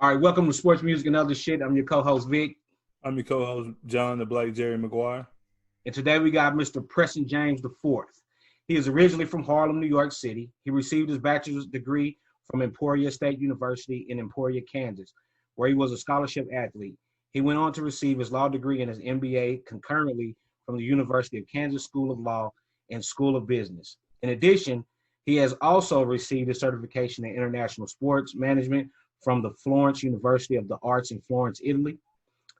All right, welcome to Sports Music and Other Shit. I'm your co-host, Vic. I'm your co-host, John the Black Jerry McGuire. And today we got Mr. Preston James IV. He is originally from Harlem, New York City. He received his bachelor's degree from Emporia State University in Emporia, Kansas, where he was a scholarship athlete. He went on to receive his law degree and his MBA concurrently from the University of Kansas School of Law and School of Business. In addition, he has also received a certification in international sports management from the Florence University of the Arts in Florence, Italy.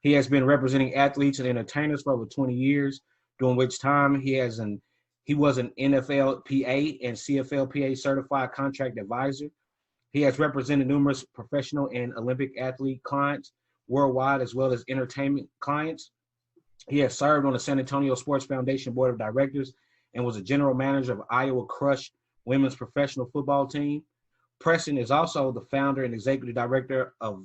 He has been representing athletes and entertainers for over 20 years, during which time he was an NFLPA and CFLPA certified contract advisor. He has represented numerous professional and Olympic athlete clients worldwide, as well as entertainment clients. He has served on the San Antonio Sports Foundation Board of Directors and was a general manager of Iowa Crush women's professional football team. Preston is also the founder and executive director of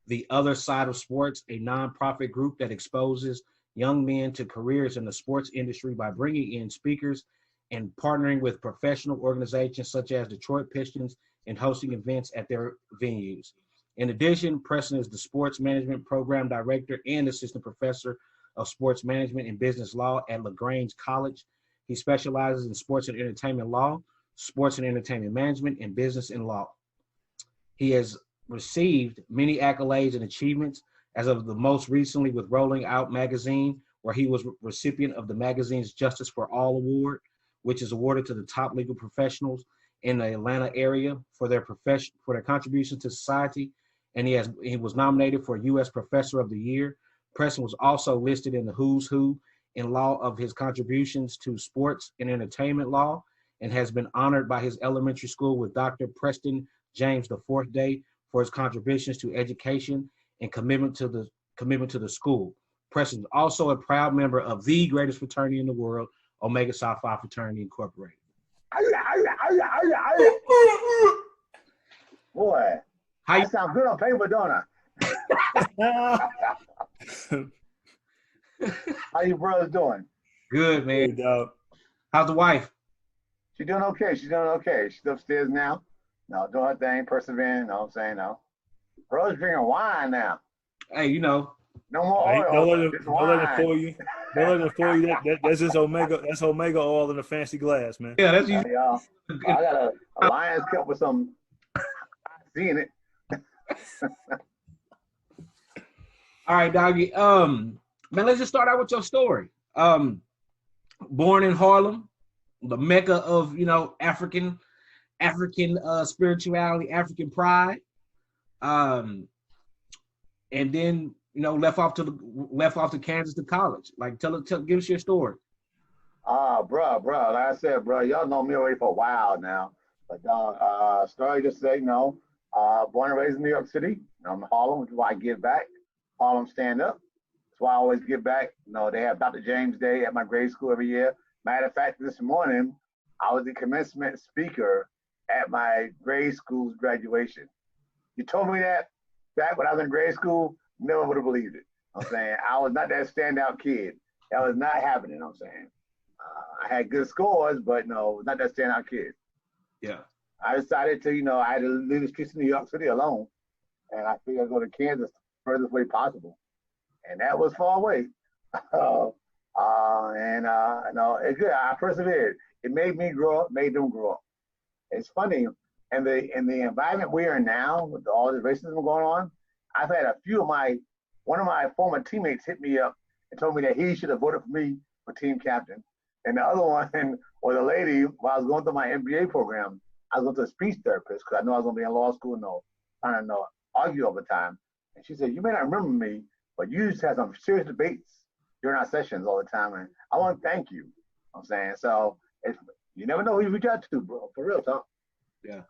The Other Side of Sports, a nonprofit group that exposes young men to careers in the sports industry by bringing in speakers and partnering with professional organizations such as Detroit Pistons and hosting events at their venues. In addition, Preston is the sports management program director and assistant professor of sports management and business law at LaGrange College. He specializes in sports and entertainment law, sports and entertainment management, and business and law. He has received many accolades and achievements, as of the most recently with Rolling Out magazine, where he was recipient of the magazine's Justice for All Award, which is awarded to the top legal professionals in the Atlanta area for their contributions to society. And he was nominated for U.S. Professor of the Year. Preston was also listed in the Who's Who in law of his contributions to sports and entertainment law, and has been honored by his elementary school with Dr. Preston James IV Day for his contributions to education and commitment to the school. Preston is also a proud member of the greatest fraternity in the world, Omega Psi Phi Fraternity Incorporated. Boy, I sound good on paper, don't I? How you brothers doing? Good, man. Hey, dog. How's the wife? She's doing okay. She's upstairs now. No, doing her thing, persevering. You know what I'm saying? No. Bro's drinking wine now. Hey, you know. No more oil. Don't let it fool you. Don't let it fool you. That's just Omega. That's Omega oil in a fancy glass, man. Yeah, that's y'all. I got a Lion's Cup with some C in it. All right, doggy. Man, let's just start out with your story. Born in Harlem, the mecca of African spirituality, African pride, and then left off to Kansas to college. Like, give us your story. Bro, like I said, bro, y'all know me already for a while now. But story just say, born and raised in New York City. I'm in Harlem, which is why I give back. Harlem stand up. That's why I always give back. They have Dr. James Day at my grade school every year. Matter of fact, this morning I was the commencement speaker at my grade school's graduation. You told me that back when I was in grade school, never would have believed it. I'm saying I was not that standout kid. That was not happening. I'm saying I had good scores, but no, not that standout kid. Yeah. I decided to, I had to leave the streets of New York City alone, and I figured I'd go to Kansas the furthest way possible, and that was far away. It's good. I persevered. It made me grow up, made them grow up. It's funny, and the environment we are in now with all this racism going on, I've had one of my former teammates hit me up and told me that he should have voted for me for team captain. And the other one was a lady, while I was going through my MBA program, I was going to a speech therapist because I know I was going to be in law school and trying to argue all the time. And she said, you may not remember me, but you used to have some serious debates during our sessions all the time. And I want to thank you. I'm saying, so you never know who you reach out to, bro, for real talk. Yeah.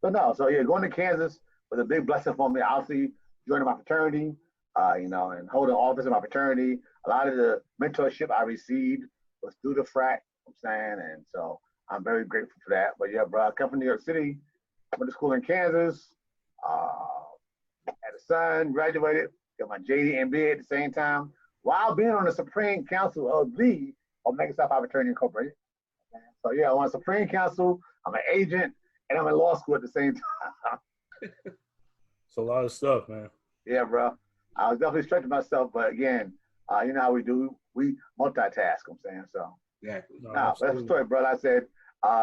Going to Kansas was a big blessing for me. Obviously, joining my fraternity, and holding office in my fraternity. A lot of the mentorship I received was through the frat, I'm saying, and so I'm very grateful for that. But yeah, bro, I come from New York City, went to school in Kansas, had a son, graduated, got my JD MBA at the same time, while being on the Supreme Council of the Omega Psi Phi Fraternity Incorporated. So yeah, I'm on the Supreme Council, I'm an agent, and I'm in law school at the same time. It's a lot of stuff, man. Yeah, bro. I was definitely stretching myself, but again, you know how we do. We multitask. I'm saying so. Exactly. No, Now, that's the absolutely. story, brother. I said,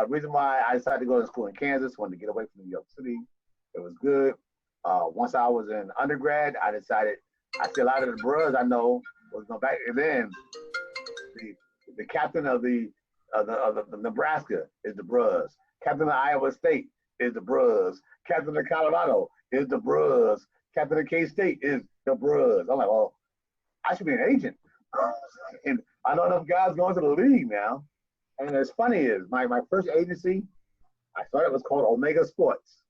reason why I decided to go to school in Kansas, wanted to get away from New York City. It was good. Once I was in undergrad, I decided, I see a lot of the bros I know was going back. And then the captain of the Nebraska is the bros. Captain of Iowa State is the bros. Captain of Colorado is the bros. Captain of K-State is the bros. I'm like, well, I should be an agent. And I know enough guys going to the league now. And it's funny is my first agency, I thought it was called Omega Sports.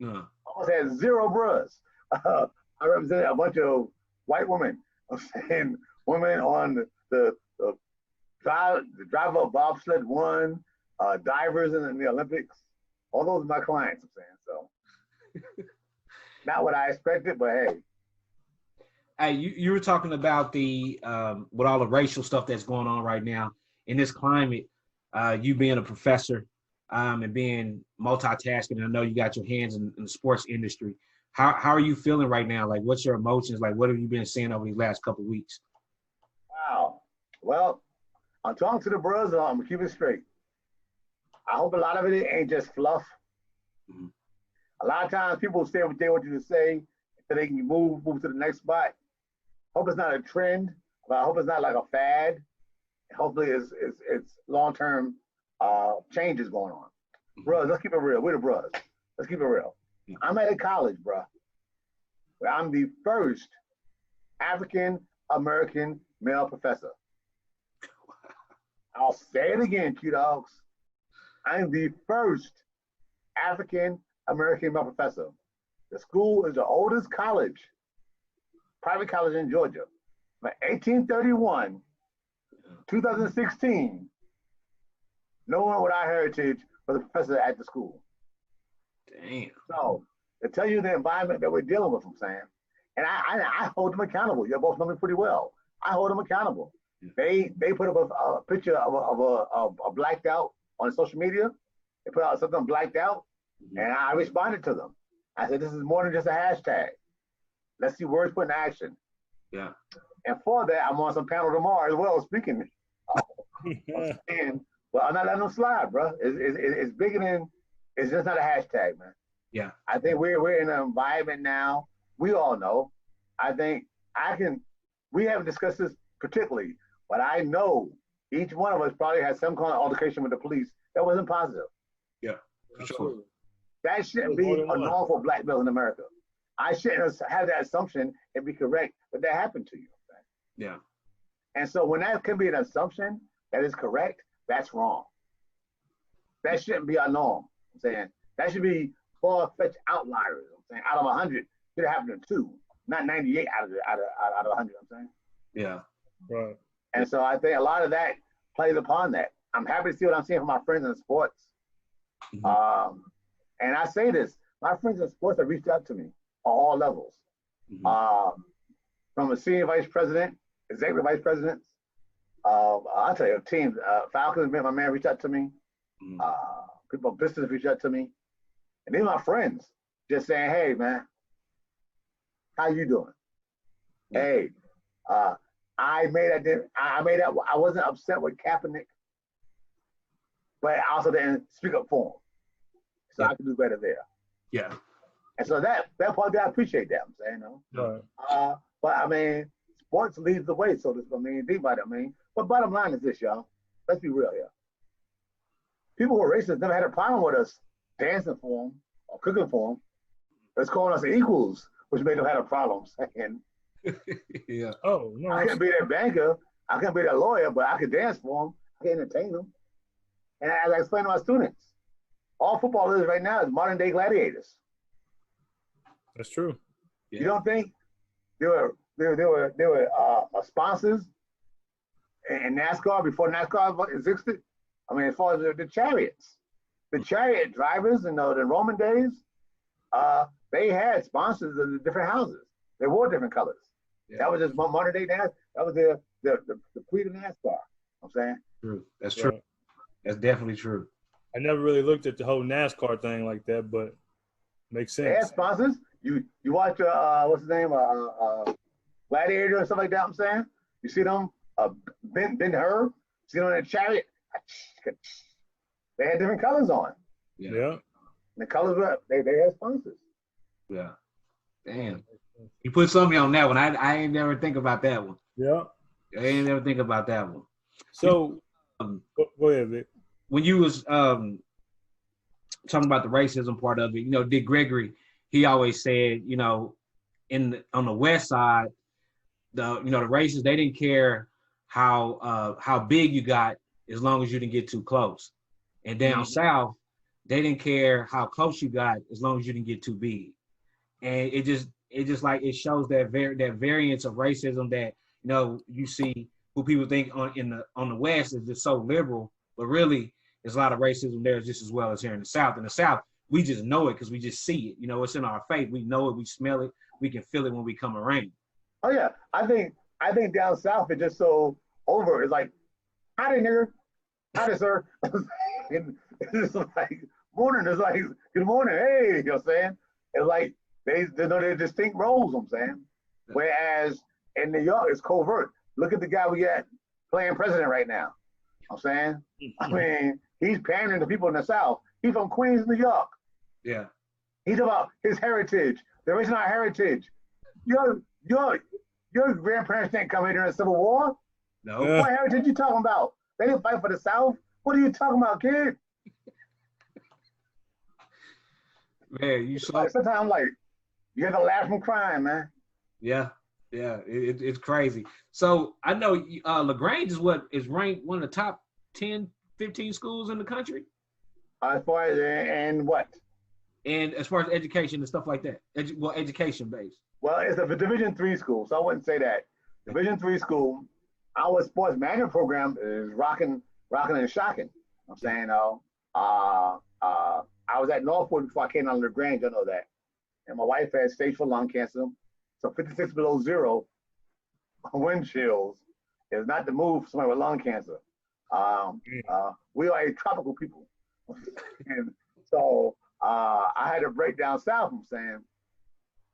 Almost had 0 bros. I represented a bunch of white women. I'm saying women on the driver of bobsled one, divers in the Olympics. All those are my clients. I'm saying so. Not what I expected, but hey. Hey, you were talking about the with all the racial stuff that's going on right now in this climate. You being a professor and being multitasking, I know you got your hands in the sports industry. How are you feeling right now? Like, what's your emotions? Like, what have you been seeing over these last couple of weeks? Wow. Well, I'm talking to the bros. I'm gonna keep it straight. I hope a lot of it ain't just fluff. Mm-hmm. A lot of times people say what they want you to say so they can move to the next spot. Hope it's not a trend, but I hope it's not like a fad. Hopefully it's long-term changes going on. Bros, let's keep it real. We're the bros. Let's keep it real. I'm at a college, bro, where I'm the first African-American male professor. I'll say it again, Q-Dogs. I'm the first African-American male professor. The school is the oldest college, private college in Georgia. From 1831, 2016, no one with our heritage was a professor at the school. Damn. So, to tell you the environment that we're dealing with, I'm saying, and I hold them accountable. You both know me pretty well. I hold them accountable. They put up a picture of a blacked out on social media. They put out something blacked out, and I responded to them. I said, this is more than just a hashtag. Let's see words put in action. Yeah. And for that, I'm on some panel tomorrow as well, speaking. And, well, I'm not letting them slide, bro. It's bigger than, it's just not a hashtag, man. Yeah. I think we're in an environment now, we all know. I think we haven't discussed this particularly, but I know each one of us probably had some kind of altercation with the police that wasn't positive. Yeah, for sure. That shouldn't be a norm for black males in America. I shouldn't have that assumption and be correct that happened to you. Okay? Yeah. And so when that can be an assumption that is correct, that's wrong. That shouldn't be our norm. I'm saying that should be far-fetched outliers. I'm saying out of 100, should have happened to 2, not 98 out of 100. I'm saying. Yeah. Right. And so I think a lot of that plays upon that. I'm happy to see what I'm seeing from my friends in sports. Mm-hmm. And I say this, my friends in sports have reached out to me on all levels. Mm-hmm. From a senior vice president, executive vice presidents, I'll tell you, teams, Falcons, my man reached out to me. Mm-hmm. People in business reached out to me. And they're my friends, just saying, hey, man, how you doing? Yeah. Hey, I wasn't upset with Kaepernick, but I also didn't speak up for him. So I can do better there. Yeah. And so that part, I appreciate that. I'm saying, Right. But I mean, sports leads the way. So think about it. But bottom line is this, y'all. Let's be real here. People who are racist never had a problem with us dancing for them or cooking for them. It's calling us equals, which made them have a problem saying. Yeah. Oh no. I can't be their banker. I can't be their lawyer, but I can dance for them. I can entertain them. And as I explain to my students, all football is right now is modern day gladiators. That's true. Yeah. You don't think there were sponsors in NASCAR before NASCAR existed? I mean, as far as the chariots, the chariot drivers in the Roman days, they had sponsors of the different houses. They wore different colors. Yeah. That was just modern day NASCAR. That was the creed of NASCAR. I'm saying. True. That's true. Right. That's definitely true. I never really looked at the whole NASCAR thing like that, but makes sense. They had sponsors. You watch what's his name? Gladiator and stuff like that. I'm saying you see them Ben Hur, see them in a chariot. They had different colors on. Yeah. And the colors were they had sponsors. Yeah. Damn. You put something on that one. I ain't never think about that one. Yeah. I ain't never think about that one. So go ahead, Vic. When you was talking about the racism part of it, you know, Dick Gregory, he always said, you know, on the West Side, the racists, they didn't care how big you got as long as you didn't get too close. And down south, they didn't care how close you got as long as you didn't get too big. And it just like it shows that variance of racism that, you know, you see who people think on the West is just so liberal, but really there's a lot of racism there just as well as here in the South. In the South, we just know it because we just see it. You know, it's in our face. We know it. We smell it. We can feel it when we come around. Oh yeah, I think down south it's just so over. It's like, howdy nigger, howdy sir. It's like morning. It's like good morning. Hey, you know what I'm saying? It's like they know their distinct roles. I'm saying, whereas in New York it's covert. Look at the guy we got playing president right now. I'm saying, I mean, he's pandering to people in the South. He's from Queens, New York. Yeah. He's about his heritage. There is not heritage. Your grandparents didn't come here during the Civil War. No. What heritage you talking about? They didn't fight for the South. What are you talking about, kid? Man, you saw. Sometimes I'm like, you have to laugh from crying, man. Yeah. Yeah, it's crazy. So I know LaGrange is ranked one of the top 10, 15 schools in the country. As far as and what? And as far as education and stuff like that, education based. Well, it's a Division III school, so I wouldn't say that. Division III school. Our sports management program is rocking and shocking. I'm saying, I was at Northwood before I came out of LaGrange. I know that, and my wife had stage 4 lung cancer. So 56 below zero wind chills is not the move for somebody with lung cancer. We are a tropical people. And so I had to break down south, I'm saying.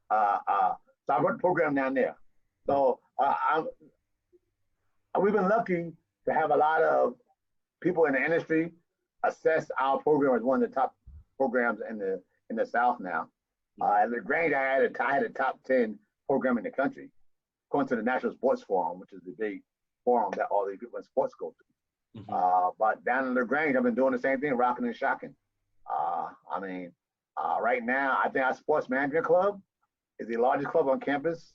So I run the program down there. So we've been lucky to have a lot of people in the industry assess our program as one of the top programs in the South now. At LaGrange, I had a top 10 program in the country, according to the National Sports Forum, which is the big forum that all these people in sports go to. But down in LaGrange, I've been doing the same thing, rocking and shocking. I mean, right now, I think our sports management club is the largest club on campus.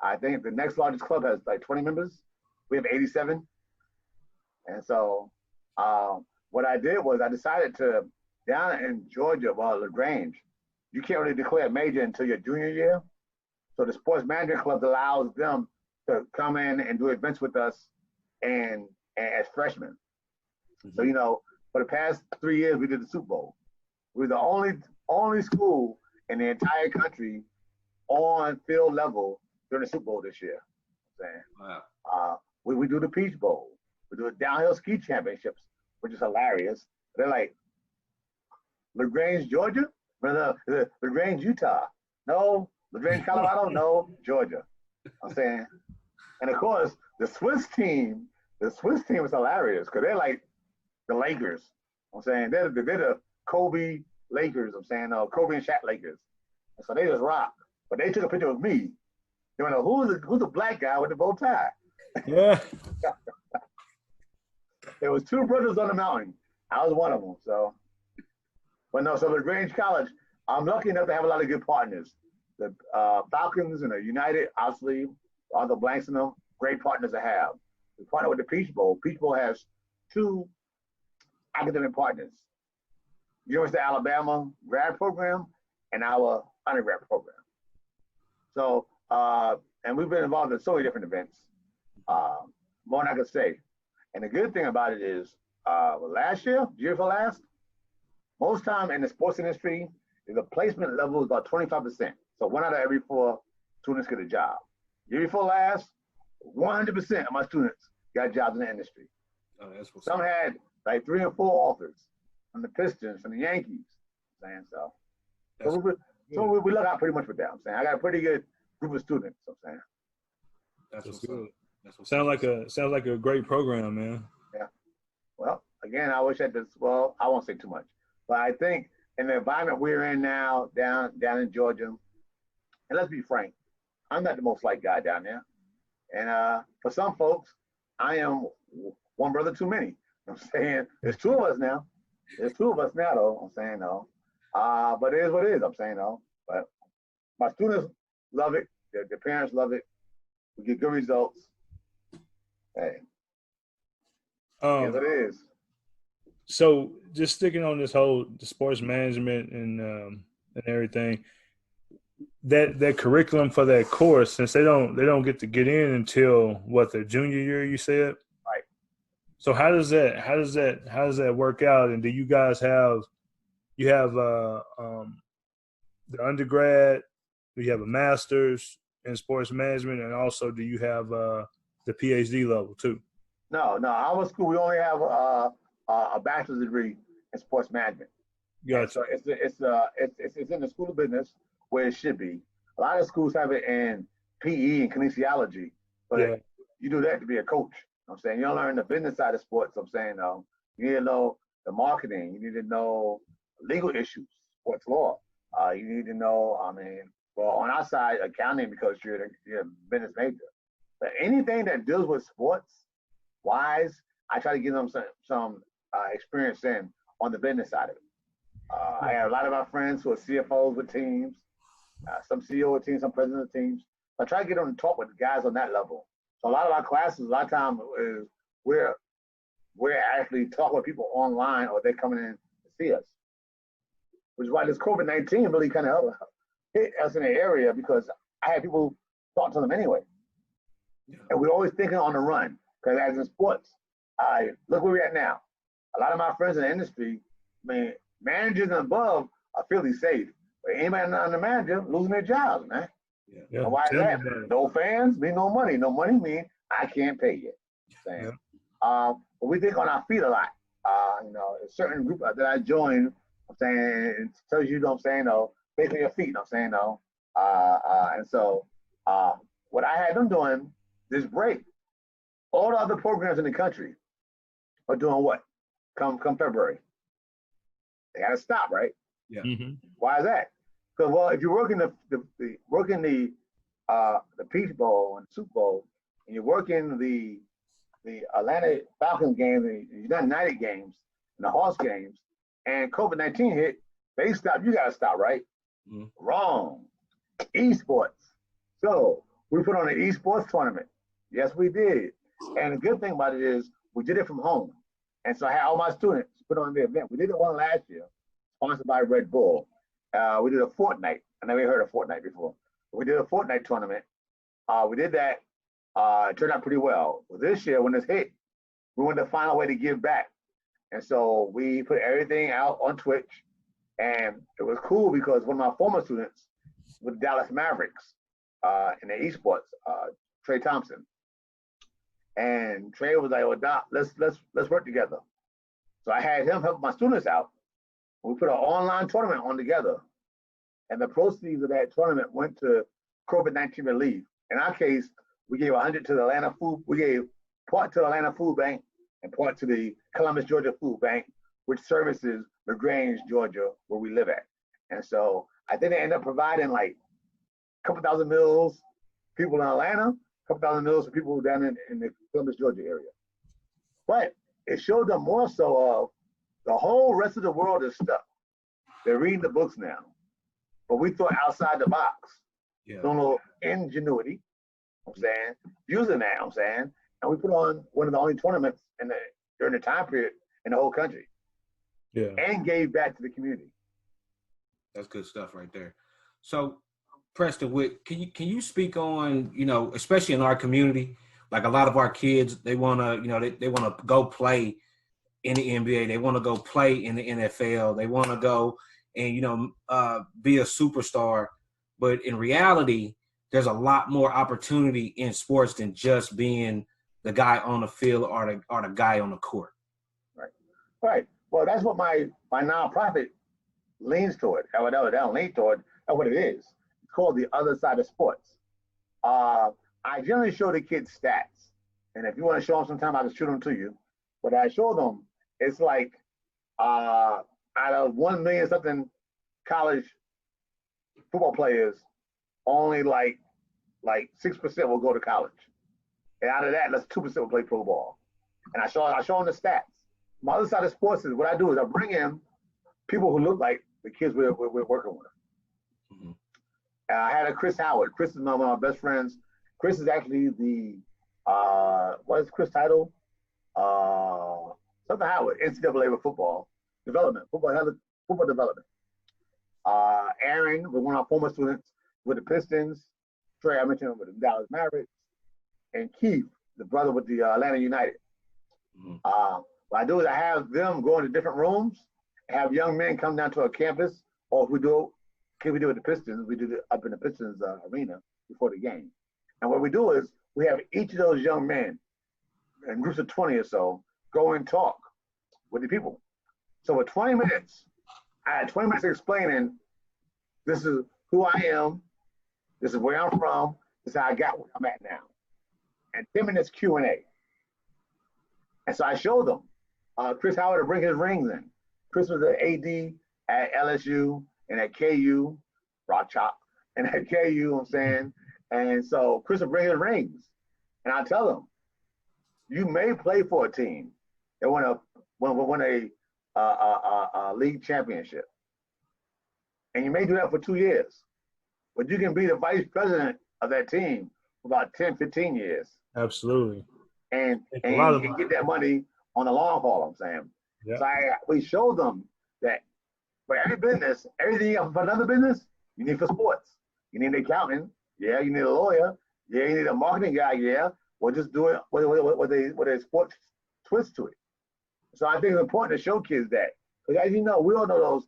I think the next largest club has like 20 members. We have 87. And so what I did was I decided to, down in Georgia, LaGrange, you can't really declare a major until your junior year. So the sports management club allows them to come in and do events with us and as freshmen. So, you know, for the past 3 years, we did the Super Bowl. We were the only school in the entire country on field level during the Super Bowl this year. Wow. We do the Peach Bowl. We do the downhill ski championships, which is hilarious. They're like, LaGrange, Georgia? LaGrange, Utah? No. LaGrange, Colorado? No. Georgia. I'm saying. And of course, the Swiss team was hilarious because they're like the Lakers. I'm saying they're the Kobe Lakers. I'm saying Kobe and Shaq Lakers. And so they just rock. But they took a picture of me. You know, who's the black guy with the bow tie? Yeah. There was 2 brothers on the mountain. I was one of them. So, but no. So LaGrange College, I'm lucky enough to have a lot of good partners. The Falcons and the United, obviously, all the blanks in them, great partners to have. We partner with the Peach Bowl. Peach Bowl has 2 academic partners. University of Alabama grad program and our undergrad program. So, and we've been involved in so many different events. More than I could say. And the good thing about it is, last year, year before last, most time in the sports industry, the placement level is about 25%. So 1 out of every 4 students get a job. Year before last, 100% of my students got jobs in the industry. Oh, that's what's Some up. had like 3 or 4 offers from the Pistons, from the Yankees. So So we luck out pretty much with that. I'm saying I got a pretty good group of students. I'm saying That's what's good. up. That's what's Sounds like a great program, man. yeah. Well, again, I wish I did. Well, I won't say too much, but I think in the environment we're in now, down in Georgia, and let's be frank, I'm not the most liked guy down there, and for some folks, I am one brother too many. I'm saying there's two of us now. There's two of us now, though. I'm saying no. But it is what it is. I'm saying no. But my students love it. Their parents love it. We get good results. Hey, it is. So just sticking on this whole the sports management and everything, that curriculum for that course, since they don't get to get in until what, their junior year, you said? Right. So how does that work out? And do you guys have the undergrad? Do you have a master's in sports management, and also do you have the PhD level too? No. Our school, we only have a bachelor's degree in sports management. Gotcha. So it's in the School of Business where it should be. A lot of schools have it in PE and kinesiology, but you do that to be a coach. I'm saying you don't learn the business side of sports. I'm saying no. You need to know the marketing. You need to know legal issues, sports law. You need to know. Well, on our side, accounting, because you're a business major. But anything that deals with sports wise, I try to give them some experience on the business side of it. I have a lot of my friends who are CFOs with teams, some CEO of teams, some presidents of teams. I try to get them to talk with guys on that level. So a lot of our classes, a lot of times is we're actually talking with people online, or they're coming in to see us. Which is why this COVID-19 really kind of hit us in the area, because I had people talk to them anyway. Yeah. And we're always thinking on the run, because as in sports, look where we're at now. A lot of my friends in the industry, managers and above are fairly safe. But anybody not the manager losing their jobs, man. Yeah. Why is that? No fans mean no money. No money mean I can't pay you. But we think on our feet a lot. A certain group that I joined, I'm saying, it tells you, I'm saying, think on your feet. I'm saying, and so what I had them doing this break, all the other programs in the country are doing what? Come February, they got to stop, right? Yeah. Mm-hmm. Why is that? Because, well, if you're working the Peach Bowl and Super Bowl, and you're working the Atlanta Falcons games, the United games, and the Hawks games, and COVID-19 hit, they stopped. You got to stop, right? Mm-hmm. Wrong. Esports. So we put on an esports tournament. Yes, we did. And the good thing about it is we did it from home. And so I had all my students put on the event. We did it one last year, sponsored by Red Bull. We did a Fortnite. I never heard of Fortnite before. We did a Fortnite tournament. We did that. It turned out pretty well. Well, this year, when this hit, we wanted to find a way to give back. And so we put everything out on Twitch. And it was cool because one of my former students with Dallas Mavericks in the esports, Trey Thompson. And Trey was like, "Well, Doc, let's work together." So I had him help my students out. We put an online tournament on together, and the proceeds of that tournament went to COVID-19 relief. In our case, we gave 100 to the Atlanta Food. We gave part to the Atlanta Food Bank and part to the Columbus, Georgia Food Bank, which services LaGrange, Georgia, where we live at. And so I think they ended up providing like a couple thousand meals, people in Atlanta, a couple thousand meals for people down in the Columbus, Georgia area. But it showed them more so of the whole rest of the world is stuck. They're reading the books now. But we thought outside the box. Yeah. A little ingenuity, I'm saying, using that, I'm saying. And we put on one of the only tournaments during the time period in the whole country. Yeah. And gave back to the community. That's good stuff right there. So, Preston, can you speak on, especially in our community, like a lot of our kids, they want to, they want to go play in the NBA. They want to go play in the NFL. They want to go and, be a superstar. But in reality, there's a lot more opportunity in sports than just being the guy on the field or the guy on the court. Right. Well, that's what my nonprofit leans toward. They don't lean toward. That's what it is. It's called the other side of sports. I generally show the kids stats, and if you want to show them sometime, I can shoot them to you. But I show them, it's like out of 1 million something college football players, only like 6% will go to college, and out of that, let's 2% will play pro ball. And I show them the stats. My other side of sports is what I do is I bring in people who look like the kids we're working with. Mm-hmm. I had a Chris Howard. Chris is one of my best friends. Chris is actually the what is Chris' title? Something Howard, NCAA with football development, football development. Aaron was one of our former students with the Pistons. Trey, I mentioned him with the Dallas Mavericks, and Keith, the brother with the Atlanta United. Mm-hmm. What I do is I have them go into different rooms, have young men come down to a campus, or if we do it with the Pistons, we do it up in the Pistons arena before the game. And what we do is we have each of those young men, in groups of 20 or so, go and talk with the people. So for 20 minutes, I had 20 minutes explaining, this is who I am, this is where I'm from, this is how I got where I'm at now. And 10 minutes Q&A. And so I showed them. Chris Howard to bring his rings in. Chris was an AD at LSU and at KU, Rock Chop, and at KU, you know what I'm saying? And so Chris will bring his rings. And I tell him, you may play for a team that win a league championship. And you may do that for 2 years. But you can be the vice president of that team for about 10, 15 years. Absolutely. And you can get that money on the long haul, I'm saying. Yep. So we showed them that for every business, everything else, for another business, you need for sports. You need an accountant. Yeah, you need a lawyer. Yeah, you need a marketing guy. Yeah, or just do it with a sports twist to it. So I think it's important to show kids that. Because as you know, we all know those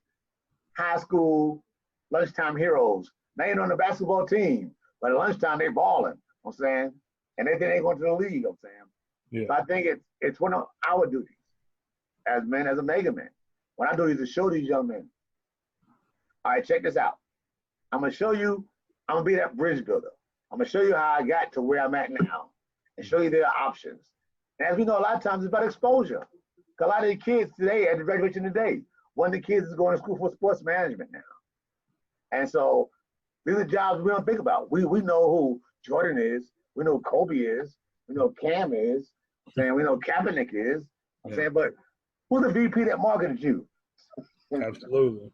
high school lunchtime heroes. They ain't on the basketball team, but at lunchtime they balling. I'm saying, and they think they going to the league. I'm saying. Yeah. So I think it's one of our duties as men, as a mega man. What I do is to show these young men. All right, check this out. I'm gonna show you. I'm gonna be that bridge builder. I'm gonna show you how I got to where I'm at now, and show you their options. And as we know, a lot of times it's about exposure. A lot of the kids today at the graduation today, one of the kids is going to school for sports management now. And so these are jobs we don't think about. We know who Jordan is. We know Kobe is. We know Cam is. I'm saying we know Kaepernick is. I'm saying, but who's the VP that marketed you? Absolutely.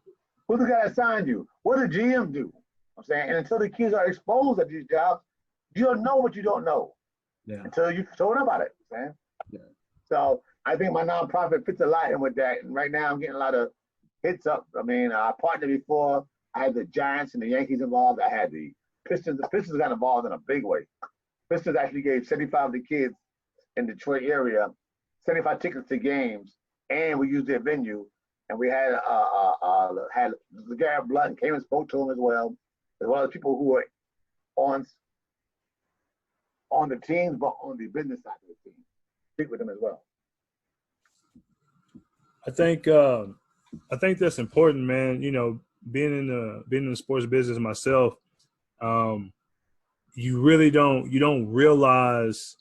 Who's the guy that signed you? What did GM do? I'm saying, and until the kids are exposed at these jobs, you don't know what you don't know. Yeah. Until you told them about it, man. Yeah. So I think my nonprofit fits a lot in with that. And right now I'm getting a lot of hits up. I mean, I partnered before. I had the Giants and the Yankees involved. I had the Pistons. The Pistons got involved in a big way. Pistons actually gave 75 of the kids in the Detroit area 75 tickets to games, and we used their venue. And we had Garrett Blunt came and spoke to him as well as people who were on the teams, but on the business side of the team. Speak with them as well. I think that's important, man. You know, being in the sports business myself, you really don't realize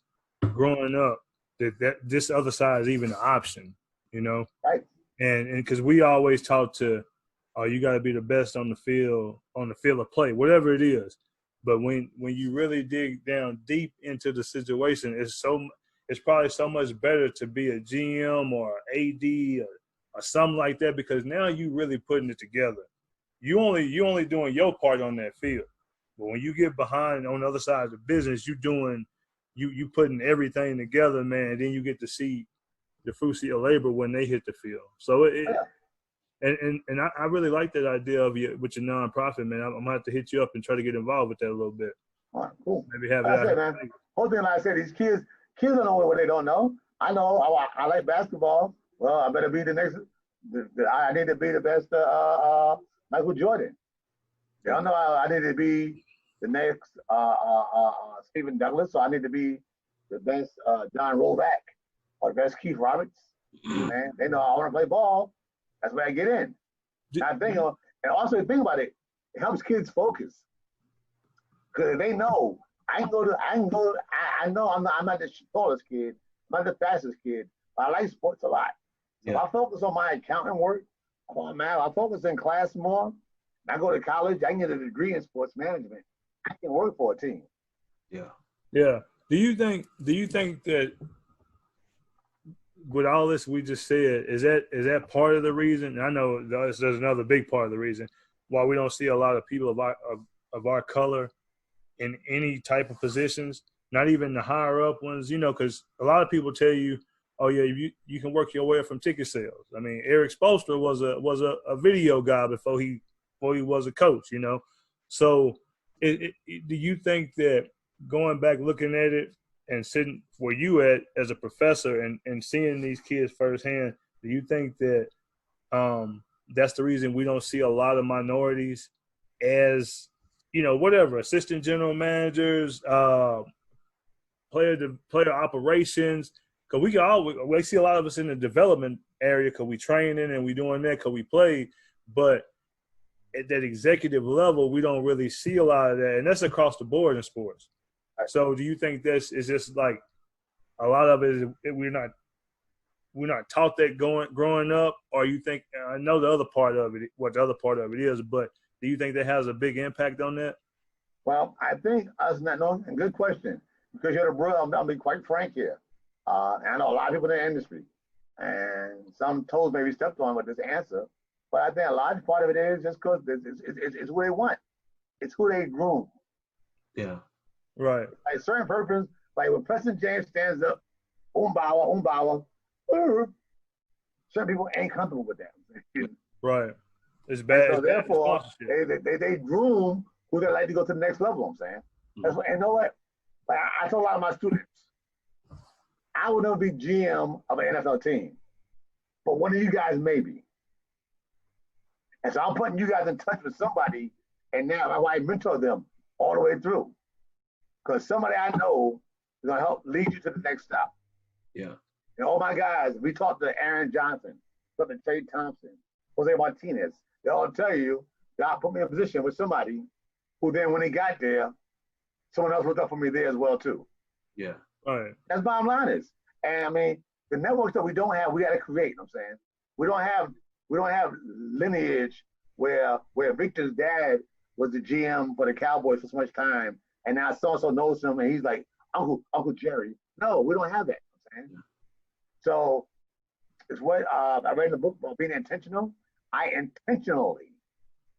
growing up that this other side is even an option, you know? Right. And because we always talk to, oh, you got to be the best on the field of play, whatever it is. But when you really dig down deep into the situation, it's probably so much better to be a GM or AD or something like that, because now you really putting it together. You only doing your part on that field. But when you get behind on the other side of the business, you putting everything together, man, and then you get to see the fruits of your labor when they hit the field. So I really like that idea of you with your nonprofit, man. I'm gonna have to hit you up and try to get involved with that a little bit. All right, cool. Maybe have that. Man. Whole thing, like I said, these kids don't know what they don't know. I know I like basketball. Well, I better be the next. I need to be the best Michael Jordan. They don't know I need to be the next Stephen Douglas, so I need to be the best John Rollback or the best Keith Roberts. Man, they know I want to play ball. That's where I get in. I think, and also think about it. It helps kids focus. Because they know I know I'm not the tallest kid, I'm not the fastest kid, but I like sports a lot. So if I focus on my accounting work, I focus in class more, and I go to college, I can get a degree in sports management. I can work for a team. Yeah. Yeah. Do you think that with all this we just said, is that part of the reason? And I know there's another big part of the reason why we don't see a lot of people of our color in any type of positions, not even the higher up ones, because a lot of people tell you, oh yeah, you can work your way up from ticket sales. I mean, Eric Spoelstra was a video guy before he was a coach, So do you think that going back looking at it and sitting where you at as a professor and seeing these kids firsthand, do you think that that's the reason we don't see a lot of minorities as whatever, assistant general managers, player operations? Because we see a lot of us in the development area because we training and we doing that because we play, but at that executive level, we don't really see a lot of that, and that's across the board in sports. So, do you think this is just like a lot of it is we're not taught that growing up, or you think I know what the other part of it is, but do you think that has a big impact on that? Well, I think us not knowing, and good question, because you're the brother, I'll be quite frank here. And I know a lot of people in the industry, and some toes may be stepped on with this answer, but I think a large part of it is just because it's who they want. It's who they groom. Yeah. Right. Like certain purpose, like when Preston James stands up, Umbawa, certain people ain't comfortable with that. Right. It's bad. So therefore, they groom who they like to go to the next level. I'm saying. That's what, and you know what? Like I told a lot of my students, I would never be GM of an NFL team, but one of you guys maybe. And so I'm putting you guys in touch with somebody, and now I mentor them all the way through, because somebody I know is gonna help lead you to the next stop. Yeah. And all my guys, we talked to Aaron Johnson, talked to Trey Thompson, Jose Martinez. They all tell you God put me in a position with somebody who then, when they got there, someone else looked up for me there as well too. Yeah. All right. That's bottom line is. And I mean, the networks that we don't have, we got to create. You know what I'm saying, we don't have lineage where Victor's dad was the GM for the Cowboys for so much time, and now so and so knows him, and he's like Uncle Jerry. No, we don't have that. You know what I'm saying? So it's what I read in the book about being intentional. I intentionally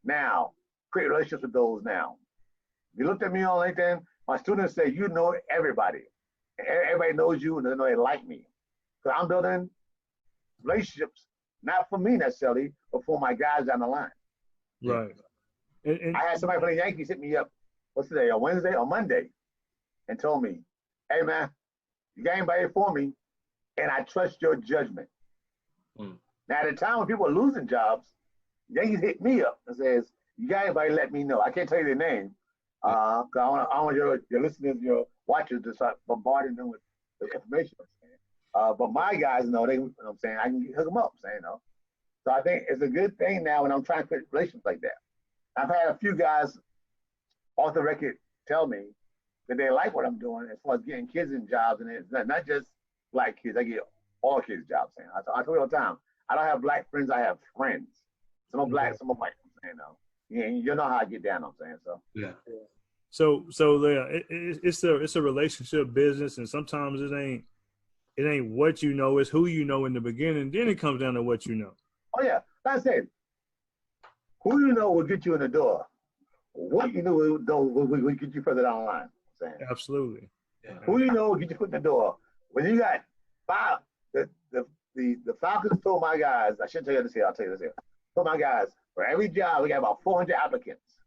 now create relationships with those now. If you looked at me on LinkedIn, my students say, you know everybody. Everybody knows you and they know they like me. So I'm building relationships, not for me necessarily, but for my guys down the line. Right. I had somebody from the Yankees hit me up, what's today, on Wednesday or Monday, and told me, hey man, you got anybody for me, and I trust your judgment. Now at the time when people are losing jobs, Yankees hit me up and says, you got anybody, let me know. I can't tell you their name, because I want your listeners, your watchers to start bombarding them with information. But my guys know, you know what I'm saying, I can hook them up, saying, So I think it's a good thing now when I'm trying to create relations like that. I've had a few guys off the record tell me that they like what I'm doing as far as getting kids in jobs, and it's not just black kids. I get all kids jobs. Saying I tell you all the time, I don't have black friends. I have friends. Some are black, some are white. You know how I get down. I'm saying so. Yeah. So it's a relationship business, and sometimes it ain't what you know, it's who you know in the beginning. Then it comes down to what you know. Oh yeah, like I said, who you know will get you in the door. What you know will get you further down the line. I'm saying. Absolutely. Yeah. Who you know will get you foot in the door. When you got five, the Falcons told my guys, I shouldn't tell you this here, I'll tell you this here. Told my guys, for every job, we got about 400 applicants.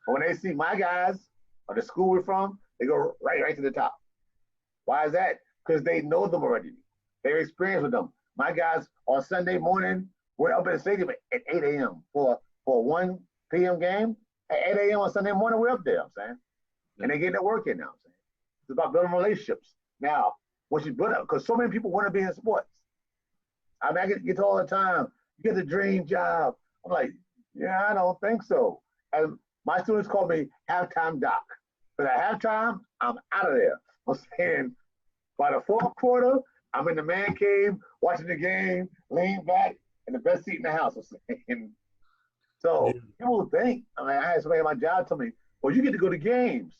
But when they see my guys or the school we're from, they go right to the top. Why is that? Because they know them already. They're experienced with them. My guys on Sunday morning, we're up at the stadium at 8 a.m. for a 1 p.m. game. At 8 a.m. on Sunday morning, we're up there, I'm saying. And they get their work in now, I'm saying. It's about building relationships. Now, once you build up, because so many people want to be in sports. I mean, I get told all the time, you get the dream job. I'm like, yeah, I don't think so. And my students call me halftime doc. But at halftime, I'm out of there. I'm saying by the fourth quarter, I'm in the man cave watching the game, lean back in the best seat in the house. I'm saying. So people think, I mean, I had somebody at my job tell me, well, you get to go to games.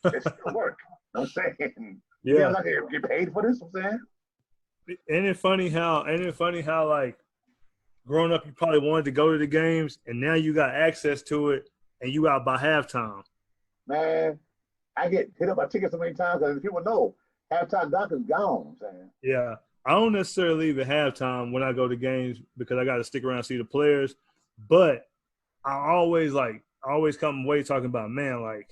It's still work. I'm saying. Yeah. I'm not going to get paid for this, I'm saying. Ain't it funny how like growing up you probably wanted to go to the games and now you got access to it and you out by halftime. Man, I get hit up by tickets so many times because people know halftime doc is gone, I'm saying. Yeah. I don't necessarily leave at halftime when I go to games because I got to stick around and see the players. But I always come away talking about, man, like,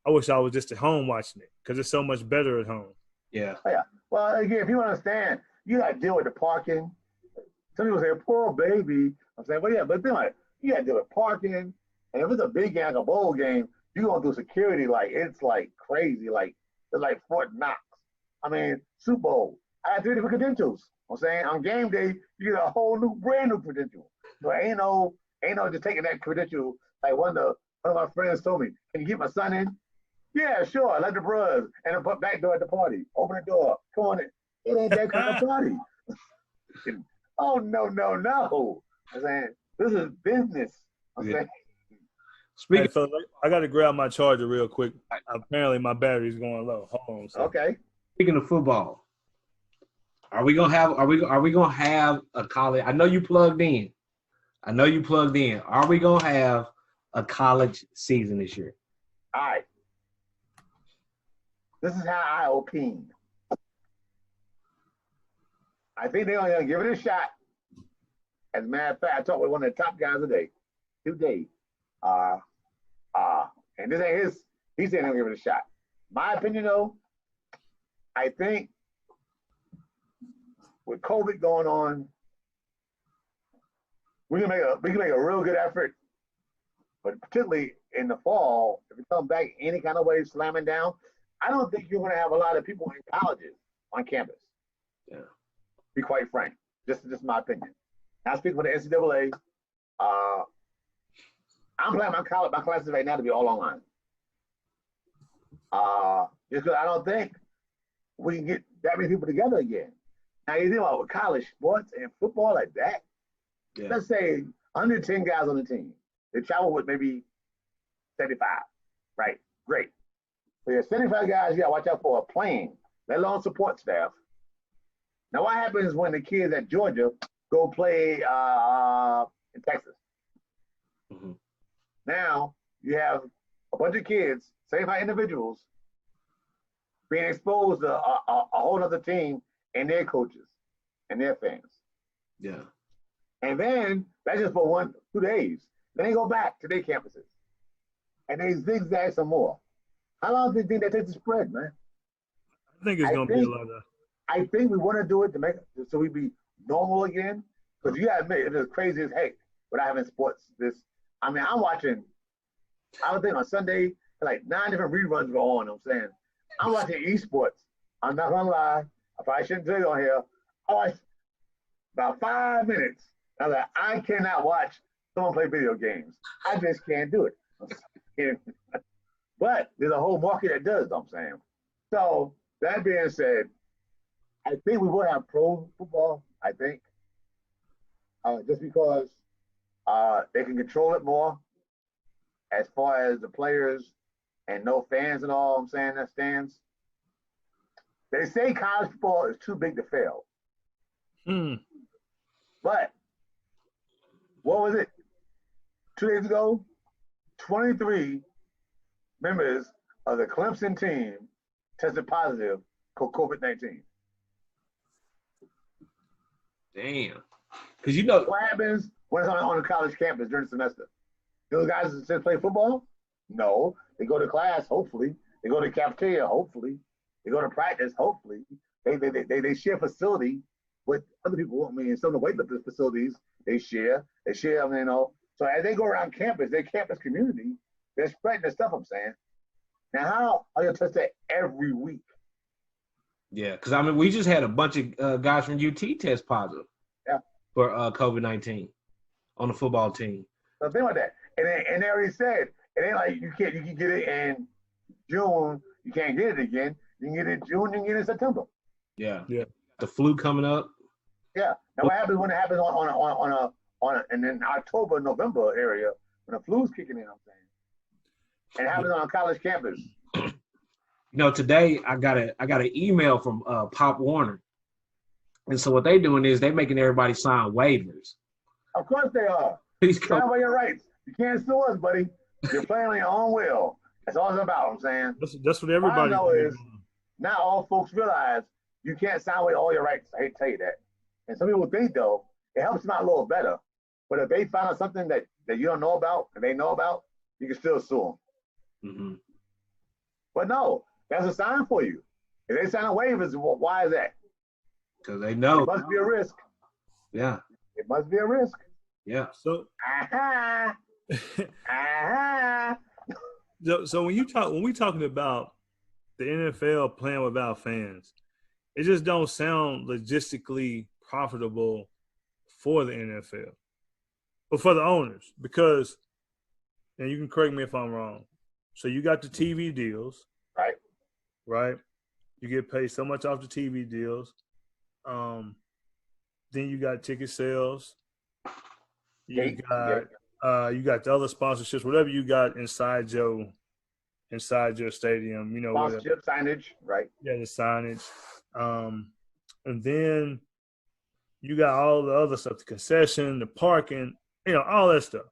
I wish I was just at home watching it because it's so much better at home. Yeah. Oh, yeah. Well, again, if you understand, you got to deal with the parking. Some people say, poor baby. I'm saying, well, yeah, but then like, you got to deal with parking. And if it's a big game, like a bowl game, you're going through security like it's like crazy. Like, it's like Fort Knox. I mean, Super Bowl. I had 3 different credentials. I'm saying on game day, you get a whole brand new credential. So ain't no just taking that credential. Like one of my friends told me, can you get my son in? Yeah, sure. Let the bros and the back door at the party. Open the door. Come on in. It ain't that kind of party. Oh no. I'm saying this is business. I'm saying. Speaking, hey, so I got to grab my charger real quick. Apparently, my battery's going low. Hold on. So. Okay. Speaking of football, are we gonna have a college? I know you plugged in. Are we gonna have a college season this year? All right. This is how I opine. I think they're gonna give it a shot. As a matter of fact, I talked with one of the top guys today. And this ain't his. He's saying they'll give it a shot. My opinion, though, I think with COVID going on, we can make a real good effort. But particularly in the fall, if we come back any kind of way slamming down, I don't think you're going to have a lot of people in colleges on campus. Yeah. To be quite frank, just my opinion. I speak for the NCAA. I'm planning my classes right now to be all online. Just because I don't think we can get that many people together again. Now you think about college sports and football like that. Yeah. Let's say 110 guys on the team. They travel with maybe 75, right? Great. So you have 75 guys you got to watch out for a plane, let alone support staff. Now what happens when the kids at Georgia go play in Texas? Mm-hmm. Now you have a bunch of kids, 75 individuals, being exposed to a whole other team and their coaches and their fans. Yeah. And then that's just for 2 days. Then they go back to their campuses. And they zigzag some more. How long do you think that takes to spread, man? I think it's going to be a lot of. I think we want to do it to make so we be normal again. Because you got to admit, it's as crazy as heck without having sports. I'm watching, I would think on Sunday, like 9 different reruns go on, I'm saying. I'm watching esports. I'm not going to lie. I probably shouldn't tell you on here. I watched about 5 minutes. I was like, I cannot watch someone play video games. I just can't do it. But there's a whole market that does, I'm saying. So that being said, I think we will have pro football, I think. Just because they can control it more as far as the players and no fans and all, I'm saying, that stands. They say college football is too big to fail. But what was it? 2 days ago, 23 members of the Clemson team tested positive for COVID-19. Damn. Because you know what happens when it's on a college campus during the semester? Those guys that play football? No. They go to class, hopefully. They go to the cafeteria, hopefully. They go to practice, hopefully. They share facility with other people. I mean, some of the weightlifting facilities they share. So as they go around campus, their campus community, they're spreading the stuff, I'm saying. Now, how are you test that every week? Yeah, because we just had a bunch of guys from UT test positive for COVID-19 on the football team. So think about that. And they already said it ain't like you can get it in June, you can't get it again. You can get it in June, you can get it in September. Yeah. Yeah. The flu coming up. Yeah. Now what happens when it happens on a and then October, November area when the flu's kicking in, I'm saying. And it happens on a college campus. Today I got an email from Pop Warner. And so what they doing is they making everybody sign waivers. Of course they are. Please Sign go. by your rights. You can't sue us, buddy. You're playing on your own will. That's all it's about, I'm saying. That's what everybody What I know is now all folks realize you can't sign away all your rights. I hate to tell you that. And some people think, though, it helps them out a little better. But if they find out something that you don't know about and they know about, you can still sue them. Mm-hmm. But no, that's a sign for you. If they sign a waivers, why is that? Because they know. It must be a risk. Yeah. It must be a risk. Yeah. So, Aha. Aha. so when we talking about the NFL playing without fans, it just don't sound logistically profitable for the NFL, but for the owners, because, and you can correct me if I'm wrong. So you got the TV deals, right? You get paid so much off the TV deals. Then you got ticket sales. You got the other sponsorships, whatever you got inside your stadium. Sponsorship, signage, right? Yeah, the signage. And then you got all the other stuff, the concession, the parking, all that stuff.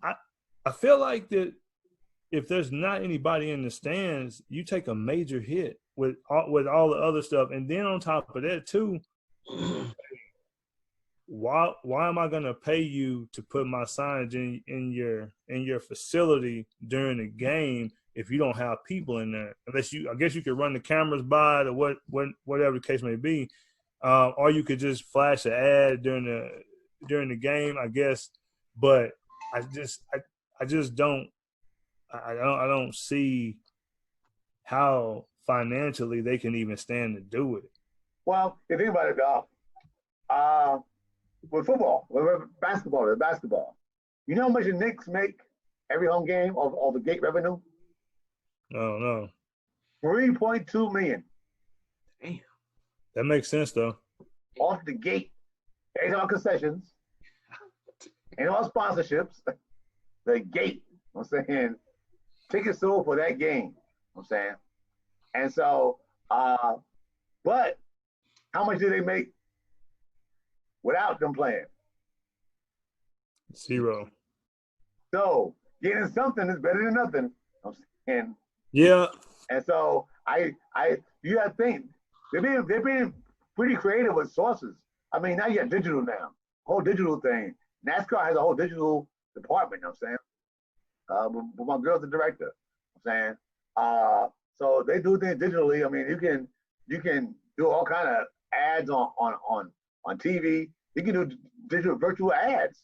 I feel like that if there's not anybody in the stands, you take a major hit with all the other stuff. And then on top of that too, why am I gonna pay you to put my signage in your facility during the game if you don't have people in there? Unless I guess you could run the cameras by it or whatever the case may be, or you could just flash an ad during the game, I guess. But I just don't see how financially they can even stand to do it. Well, you think about it, dog. With football, with basketball. You know how much the Knicks make every home game of the gate revenue? Oh no. $3.2 million. Damn. That makes sense though. Off the gate. Ain't all concessions. Ain't all sponsorships. The gate. I'm saying tickets sold for that game. I'm saying. And so, but how much do they make without them playing? Zero. So getting something is better than nothing. I'm saying. Yeah. And so you have to think they're being pretty creative with sources. I mean, now you got digital now, whole digital thing. NASCAR has a whole digital department. You know what I'm saying, but my girl's the director. You know what I'm saying, so they do things digitally. I mean, you can do all kind of ads on TV. You can do digital virtual ads.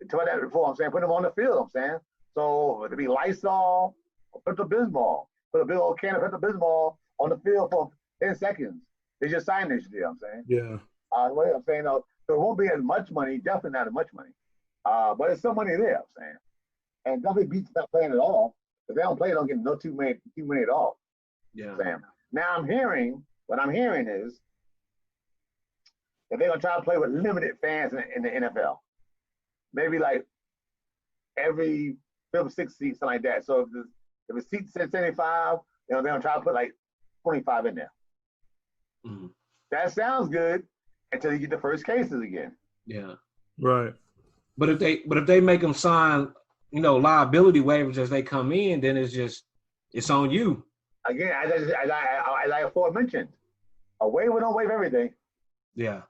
I told that before. I'm saying, put them on the field. I'm saying, so it'd be Lysol or Pepto-Bismol. Put a big old can of Pepto-Bismol on the field for 10 seconds. It's just signage there. I'm saying. Yeah. What I'm saying, so it won't be as much money. Definitely not as much money. But there's some money there. I'm saying, and definitely beats not playing at all. If they don't play, they don't get no $2 million at all. Yeah. Sam. Now what I'm hearing is that they're gonna try to play with limited fans in the NFL. Maybe like every 5 or 6 seats, something like that. So if the seat said 75, they're gonna try to put like 25 in there. Mm-hmm. That sounds good until you get the first cases again. Yeah. Right. But if they make them sign, liability waivers as they come in, then it's on you. Again, as I aforementioned, a waiver don't waive everything. Yeah.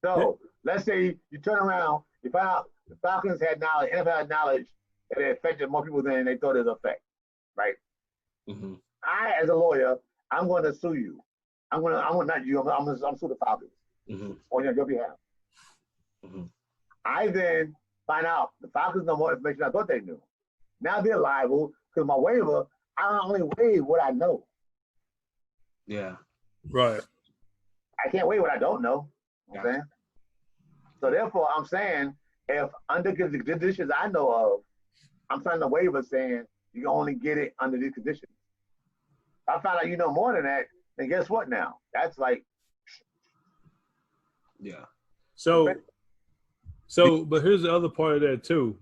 So let's say you turn around, you find out the Falcons had knowledge, NFL had knowledge that it affected more people than they thought it would affect, right? Mm-hmm. I, as a lawyer, I'm going to sue you. I'm going not you. I'm going to sue the Falcons on your behalf. Mm-hmm. I then find out the Falcons know more information than I thought they knew. Now they're liable because my waiver, I only waive what I know. Yeah. Right. I can't waive what I don't know. Yeah. Okay? So therefore, I'm saying if under the conditions I know of, I'm signing a waiver saying you can only get it under these conditions. If I found out you know more than that, then guess what now? That's like, Yeah. So, but here's the other part of that too.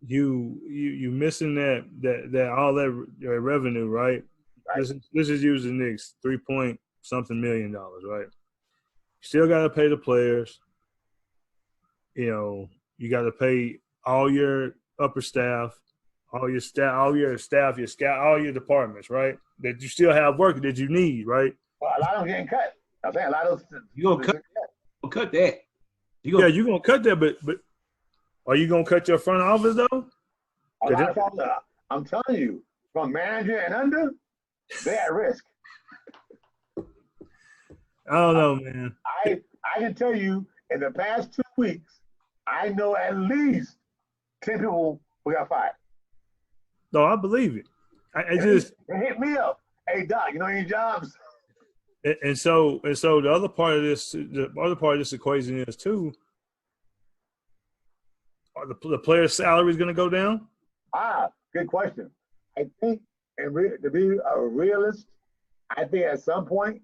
You missing that all that revenue, right? right. This is using Knicks $3 something million, right? Still got to pay the players. You know, you got to pay all your upper staff, all your staff, your scout, all your departments, right? That you still have work that you need, right? Well, a lot of them getting cut. I'm saying a lot of those. You gonna cut that? Yeah, you're gonna cut that, but are you gonna cut your front office though? A lot of them, I'm telling you, from manager and under, they're at risk. I don't know, man. I can tell you, in the past 2 weeks, I know at least 10 people who got fired. No, I believe it. I just they hit me up. Hey Doc, you know any jobs? And so the other part of this equation is too. Are the players' salaries going to go down? Good question. I think, to be a realist, I think at some point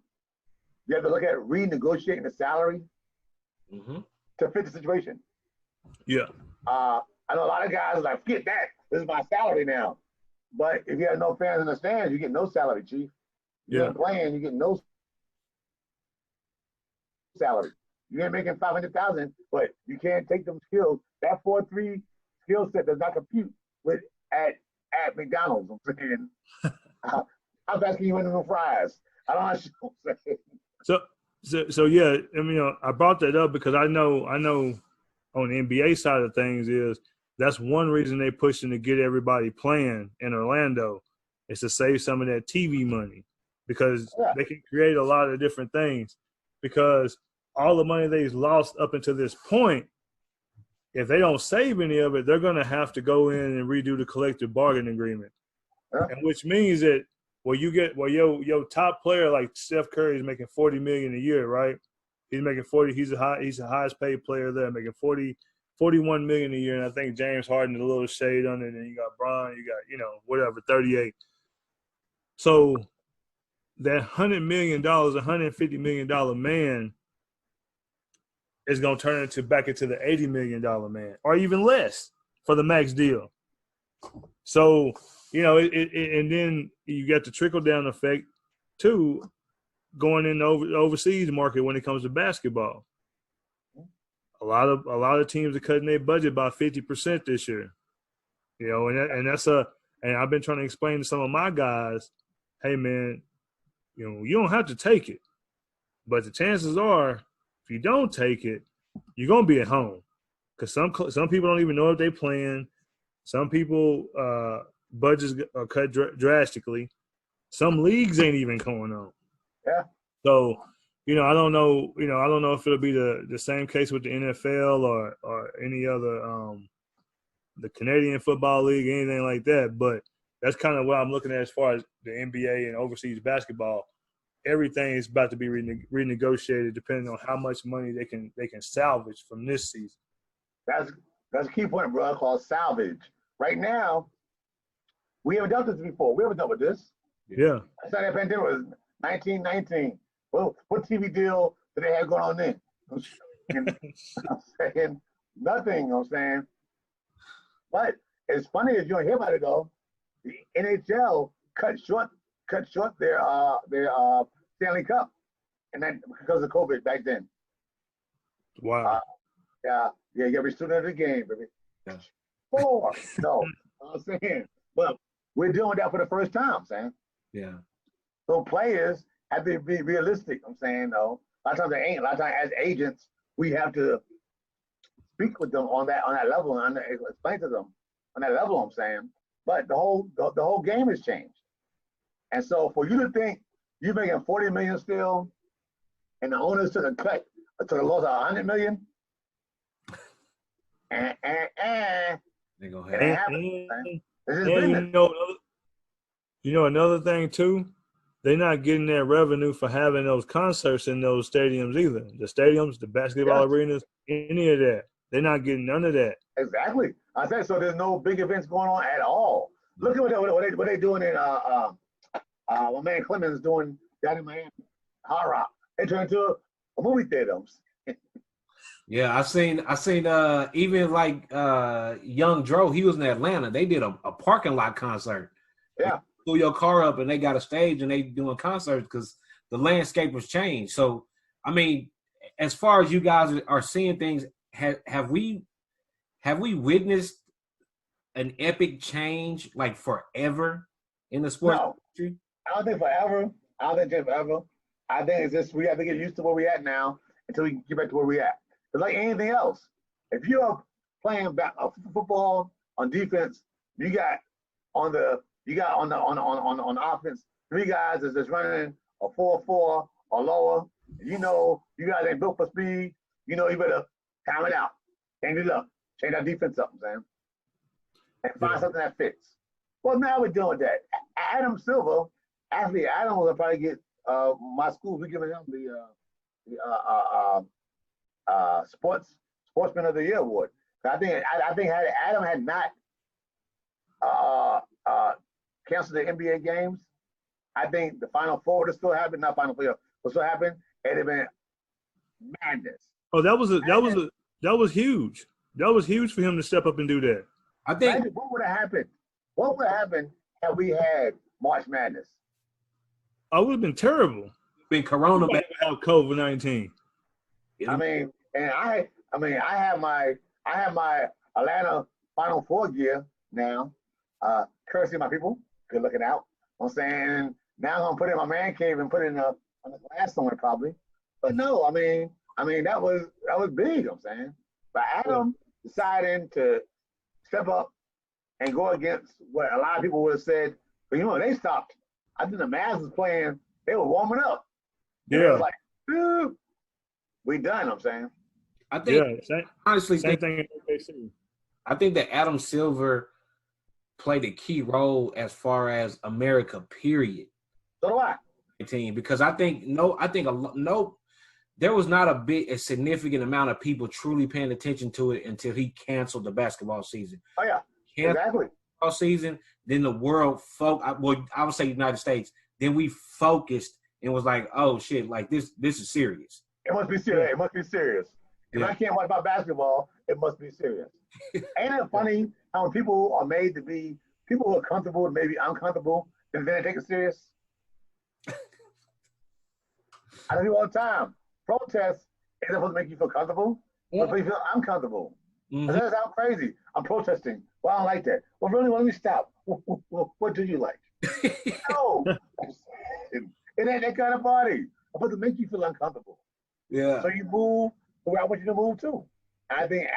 you have to look at renegotiating the salary to fit the situation. Yeah. I know a lot of guys are like, forget that. This is my salary now. But if you have no fans in the stands, you get no salary, Chief. You ain't playing, you get no salary. You ain't making $500,000, but you can't take them skills. That 4-3 skill set does not compute with at McDonald's. I'm saying, how fast can you win them fries? I don't know what I'm saying. So yeah, I mean, I brought that up because I know on the NBA side of things that's one reason they're pushing to get everybody playing in Orlando is to save some of that TV money because they can create a lot of different things because all the money they've lost up until this point, if they don't save any of it, they're going to have to go in and redo the collective bargaining agreement, and which means that your top player like Steph Curry is making $40 million a year, right? He's making 40. He's the highest paid player there, making 41 million a year, and I think James Harden is a little shade on it. And you got Bron, you got 38. So that $100 million, $150 million man is going to turn back into the $80 million man, or even less for the max deal. So and then you got the trickle down effect too, going in the overseas market when it comes to basketball. A lot of teams are cutting their budget by 50% this year. And I've been trying to explain to some of my guys, hey man, you don't have to take it, but the chances are if you don't take it, you're gonna be at home because some people don't even know if they're playing. Some people budgets are cut drastically. Some leagues ain't even going on. Yeah. So. I don't know. I don't know if it'll be the same case with the NFL or any other the Canadian Football League, anything like that. But that's kind of what I'm looking at as far as the NBA and overseas basketball. Everything is about to be renegotiated depending on how much money they can salvage from this season. That's a key point, bro. Called salvage. Right now, we haven't done this before. We haven't done with this. Yeah. I said that pandemic was 1919. Well, what TV deal did they have going on then? I'm saying nothing. I'm saying, but as funny as you don't hear about it though, the NHL cut short their Stanley Cup, and then because of COVID back then. Wow. Every student of the game, baby. Yeah. 4. No, I'm saying, but we're doing that for the first time, Sam. Yeah. So players have to be realistic. I'm saying, though. A lot of times they ain't. A lot of times, as agents, we have to speak with them on that level and explain to them on that level. I'm saying, but the whole game has changed, and so for you to think you're making $40 million still, and the owners took a cut, took a loss of $100 million, they go ahead. Another thing too. They're not getting that revenue for having those concerts in those stadiums either. The stadiums, the basketball arenas, any of that. They're not getting none of that. Exactly. I said so. There's no big events going on at all. Look at what they doing in my man Clemens doing down in Miami, Hard Rock. They turned into a movie theater. Yeah, I seen even like Young Dro, he was in Atlanta. They did a parking lot concert. Yeah. Pull your car up and they got a stage and they doing concerts because the landscape was changed. So, I mean, as far as you guys are seeing things, have we witnessed an epic change like forever in the sports industry? I don't think forever. I don't think forever. I think it's just we have to get used to where we at now until we can get back to where we at. It's like anything else. If you're playing football on defense, you got on offense 3 guys that's just running a 4-4 or lower. You know you guys ain't built for speed. You know you better time it out, change it up, change our defense up, man, and find something that fits. Well, now we're doing that. Adam Silver, actually, Adam will probably get my school. We're giving him the Sportsman of the Year award. I think had Adam had not canceled the NBA games, I think the Final Four would have still happened. Not Final Four would still happen. It'd have been madness. Oh, that was huge. That was huge for him to step up and do that. I think what would have happened? What would have happened had we had March Madness? I would have been terrible. Been Corona without COVID-19. I mean, and I have my Atlanta Final Four gear now. Courtesy of my people, good looking out. I'm saying now I'm gonna put it in my man cave and put it on the glass somewhere probably. But no, I mean that was big. I'm saying, but Adam deciding to step up and go against what a lot of people would have said. But you know, they stopped. I think the Mavs was playing. They were warming up. Yeah. Like, dude, we done. I'm saying. I think honestly, same thing in OKC. I think that Adam Silver played a key role as far as America. Period. So do I. Team, because I think there was not a significant amount of people truly paying attention to it until he canceled the basketball season. Oh yeah, exactly. Basketball season, then the world I would say United States. Then we focused and was like, oh shit, like this is serious. It must be serious. It must be serious. If I can't watch my basketball, it must be serious. Ain't it funny how when people are made to be people who are comfortable and maybe uncomfortable, and then they take it serious? I do all the time. Protest isn't supposed to make you feel comfortable, but make you feel uncomfortable. Mm-hmm. That sounds crazy. I'm protesting. Well, I don't like that. Well, really, let me stop. What do you like? No. It ain't that kind of party. I'm supposed to make you feel uncomfortable. Yeah. So you move where I want you to move to. And I think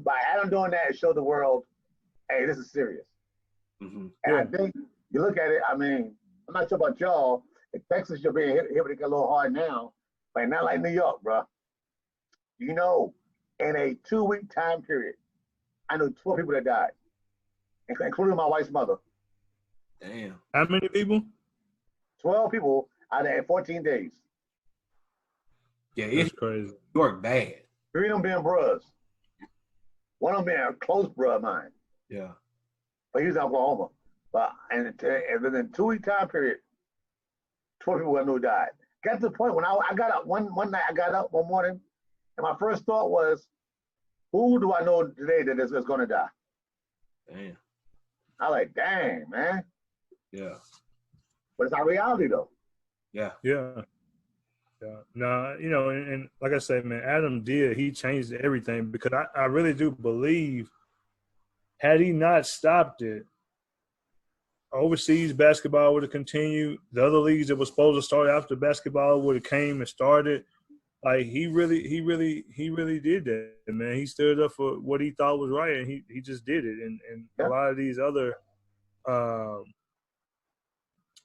by Adam doing that, it showed the world, hey, this is serious. Mm-hmm. And I think you look at it, I mean, I'm not sure about y'all. In Texas, you're being hit with it a little hard now, but not like New York, bro. You know, in a 2-week time period, I know 12 people that died, including my wife's mother. Damn. How many people? 12 people out of 14 days. Yeah, it's crazy. New York bad. 3 of them being bros. One of them being a close bro of mine. Yeah. But he was in Oklahoma. But and within a 2-week time period, 12 people I knew died. Got to the point when I got up one night, I got up one morning, and my first thought was, who do I know today that is going to die? Damn. I like, dang, man. Yeah. But it's our reality, though. Yeah. Yeah. Yeah. No, you know, and like I said, man, Adam he changed everything because I really do believe had he not stopped it, overseas basketball would have continued. The other leagues that were supposed to start after basketball would have came and started. Like he really did that, man. He stood up for what he thought was right, and he just did it. And a lot of these other,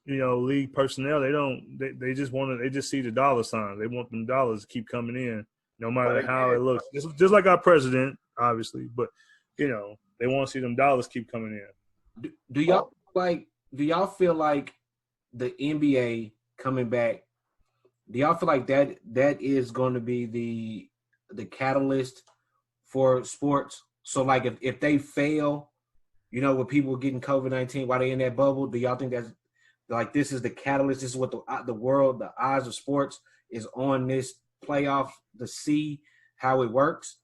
league personnel, they just see the dollar signs. They want them dollars to keep coming in, no matter how it looks. Just like our president, obviously, but they want to see them dollars keep coming in. Do y'all feel like the NBA coming back? Do y'all feel like that is going to be the catalyst for sports. So like if they fail, you know, with people getting COVID-19 while they in that bubble, do y'all think that's like this is the catalyst? This is what the world, the eyes of sports is on this playoff to see how it works?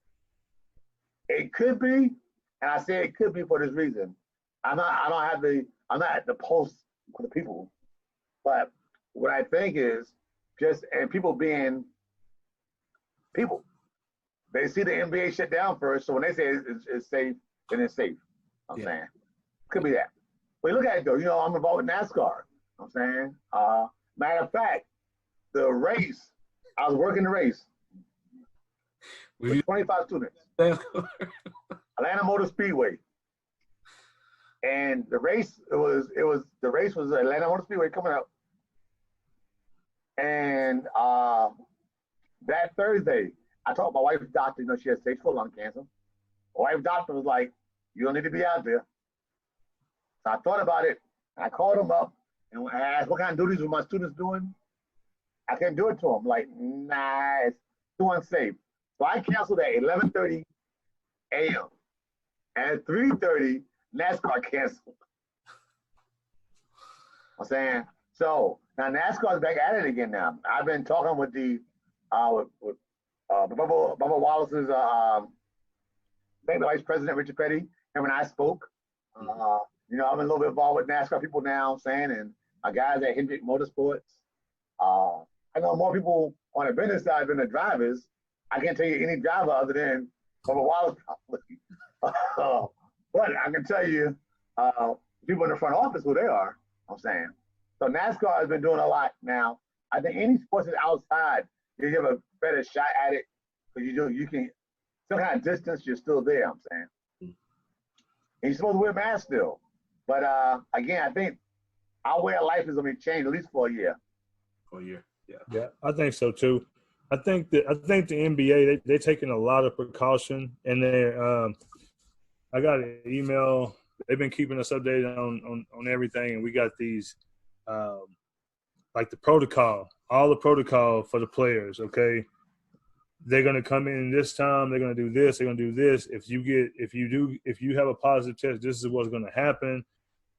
It could be, and I say it could be for this reason. I'm not at the pulse for the people, but what I think is and people being people. They see the NBA shut down first, so when they say it's safe, then it's safe. I'm saying could be that. But look at it though. You know, I'm involved with NASCAR. I'm saying, matter of fact, the race. I was working the race with 25 students. Atlanta Motor Speedway. And the race was Atlanta Motor Speedway coming up. And that Thursday, I talked to my wife's doctor, you know, she has stage 4 lung cancer. My wife's doctor was like, you don't need to be out there. So I thought about it, and I called him up, and I asked what kind of duties were my students doing. I couldn't do it to them. Like, nah, it's too unsafe. So I canceled at 11:30 a.m. And at 3:30, NASCAR canceled. I'm saying, so now NASCAR's back at it again now. I've been talking with the with Bubba Wallace's Vice President Richard Petty. Him and I spoke. You know, I'm a little bit involved with NASCAR people now. I'm saying, and my guys at Hendrick Motorsports. I know more people on the business side than the drivers. I can't tell you any driver other than Bubba Wallace probably. But I can tell you people in the front office who they are. I'm saying. So NASCAR has been doing a lot now. I think any sports that's outside, you have a better shot at it because you can some kind of distance. You're still there. I'm saying. And you're supposed to wear masks still. But again, I think our way of life is going to be changed at least for a year. For a year, yeah. Yeah, I think so too. I think the NBA they're taking a lot of precaution, and they're I got an email. They've been keeping us updated on everything, and we got these like the protocol, all the protocol for the players. Okay, they're gonna come in this time. They're gonna do this. They're gonna do this. If you have a positive test, this is what's gonna happen.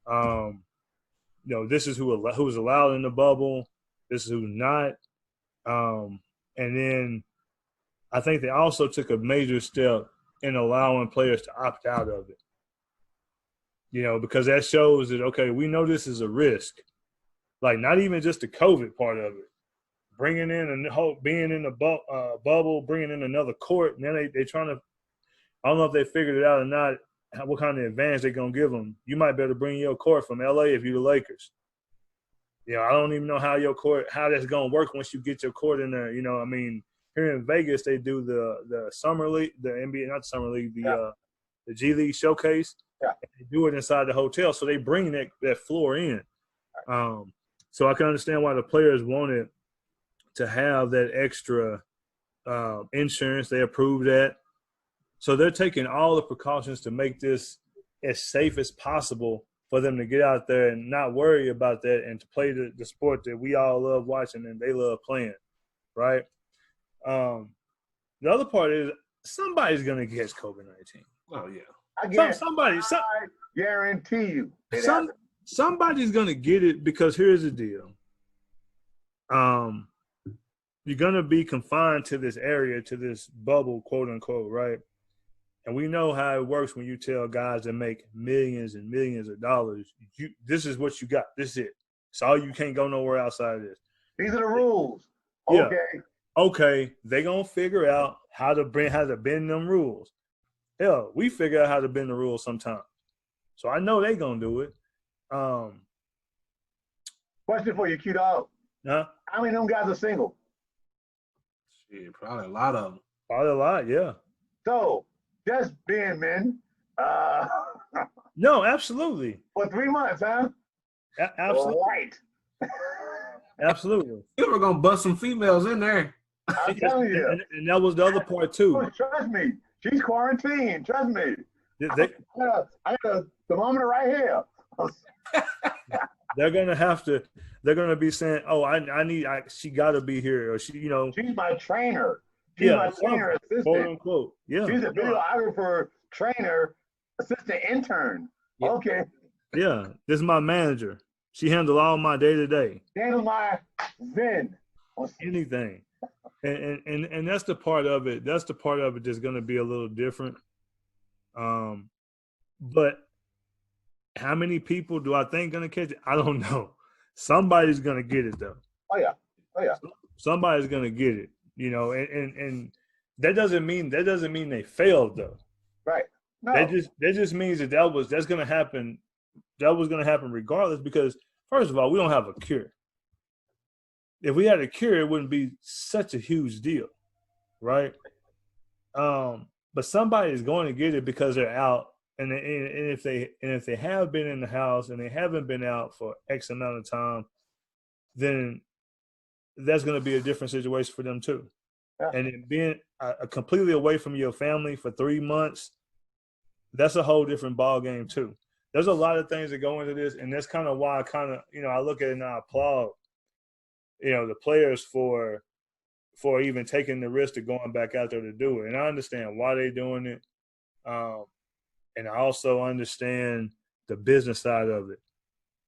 You know, this is who's allowed in the bubble. This is who's not. And then I think they also took a major step in allowing players to opt out of it. You know, because that shows that, okay, we know this is a risk. Like, not even just the COVID part of it. Bringing in being in the bubble, bringing in another court, and then they trying to – I don't know if they figured it out or not, what kind of advantage they're going to give them. You might be able to bring your court from L.A. if you're the Lakers. You know, I don't even know how that's going to work once you get your court in there. You know, I mean, here in Vegas, they do the summer league, the NBA, not the summer league, the G League showcase. Yeah. They do it inside the hotel, so they bring that floor in. So I can understand why the players wanted to have that extra insurance. They approved that. So they're taking all the precautions to make this as safe as possible for them to get out there and not worry about that and to play the sport that we all love watching and they love playing, right? The other part is somebody's going to catch COVID-19. Oh, yeah. I guarantee you. Somebody's going to get it because here's the deal. You're going to be confined to this area, to this bubble, quote unquote, right? And we know how it works when you tell guys that make millions and millions of dollars, this is what you got. This is it. It's all you can't go nowhere outside of this. These are the rules. Yeah. Okay. They're going to figure out how to bend them rules. Hell, we figure out how to bend the rules sometimes. So I know they're going to do it. Question for you, Q-Dog. Huh? How many of them guys are single? Shit, probably a lot of them. Probably a lot, yeah. So, just being men. No, absolutely. For 3 months, huh? Absolutely. Right. Absolutely. You were gonna bust some females in there. I'm telling you. And that was the other part too. Trust me. She's quarantined. Trust me. I got a thermometer right here. They're gonna be saying, "Oh, she got to be here," or she, you know. She's my trainer. She's my trainer quote assistant. unquote. Yeah. She's a videographer, trainer, assistant intern. Yeah. Okay. Yeah. This is my manager. She handles all my day to day. Handle my Zen. Anything. And that's the part of it. That's the part of it that's going to be a little different. But how many people do I think going to catch it? I don't know. Somebody's going to get it though. Oh yeah. Somebody's going to get it. You know, and that doesn't mean they failed though. Right. No. That just means that's going to happen. That was going to happen regardless, because first of all, we don't have a cure. If we had a cure, it wouldn't be such a huge deal, right? But somebody is going to get it because they're out, and if they have been in the house and they haven't been out for X amount of time, then that's going to be a different situation for them too. Yeah. And then being completely away from your family for 3 months, that's a whole different ball game too. There's a lot of things that go into this, and that's kind of why I look at it and I applaud, the players for even taking the risk of going back out there to do it. And I understand why they're doing it. And I also understand the business side of it,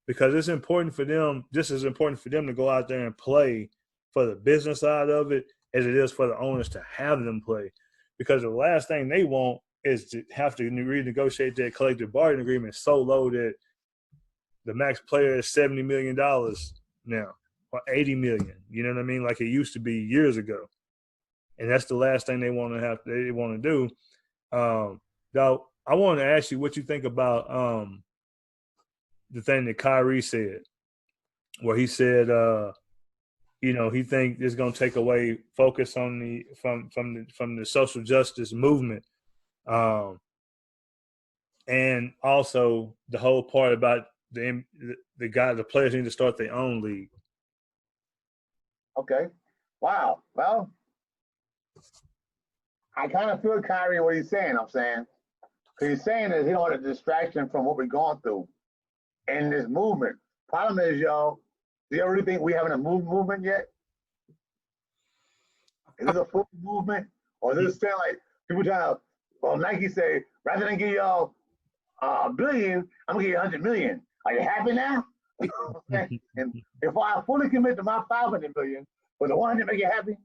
because it's important for them, just as important for them to go out there and play for the business side of it as it is for the owners to have them play. Because the last thing they want is to have to renegotiate their collective bargaining agreement so low that the max player is $70 million now, or $80 million. You know what I mean? Like it used to be years ago. And that's the last thing they want to do. Now, I want to ask you what you think about the thing that Kyrie said, where he said, he think it's going to take away focus on from the social justice movement, and also the whole part about the players need to start their own league. Okay. Wow. Well, I kind of feel Kyrie what he's saying. I'm saying, because he's saying that he don't want a distraction from what we're going through in this movement. Problem is, y'all, do you really think we haven't a movement yet? Is this a full movement, or is this saying like people trying to? Well, Nike say rather than give y'all $1 billion, I'm gonna give you 100 million. Are you happy now? And if I fully commit to my 500 million, will the 100 make you happy?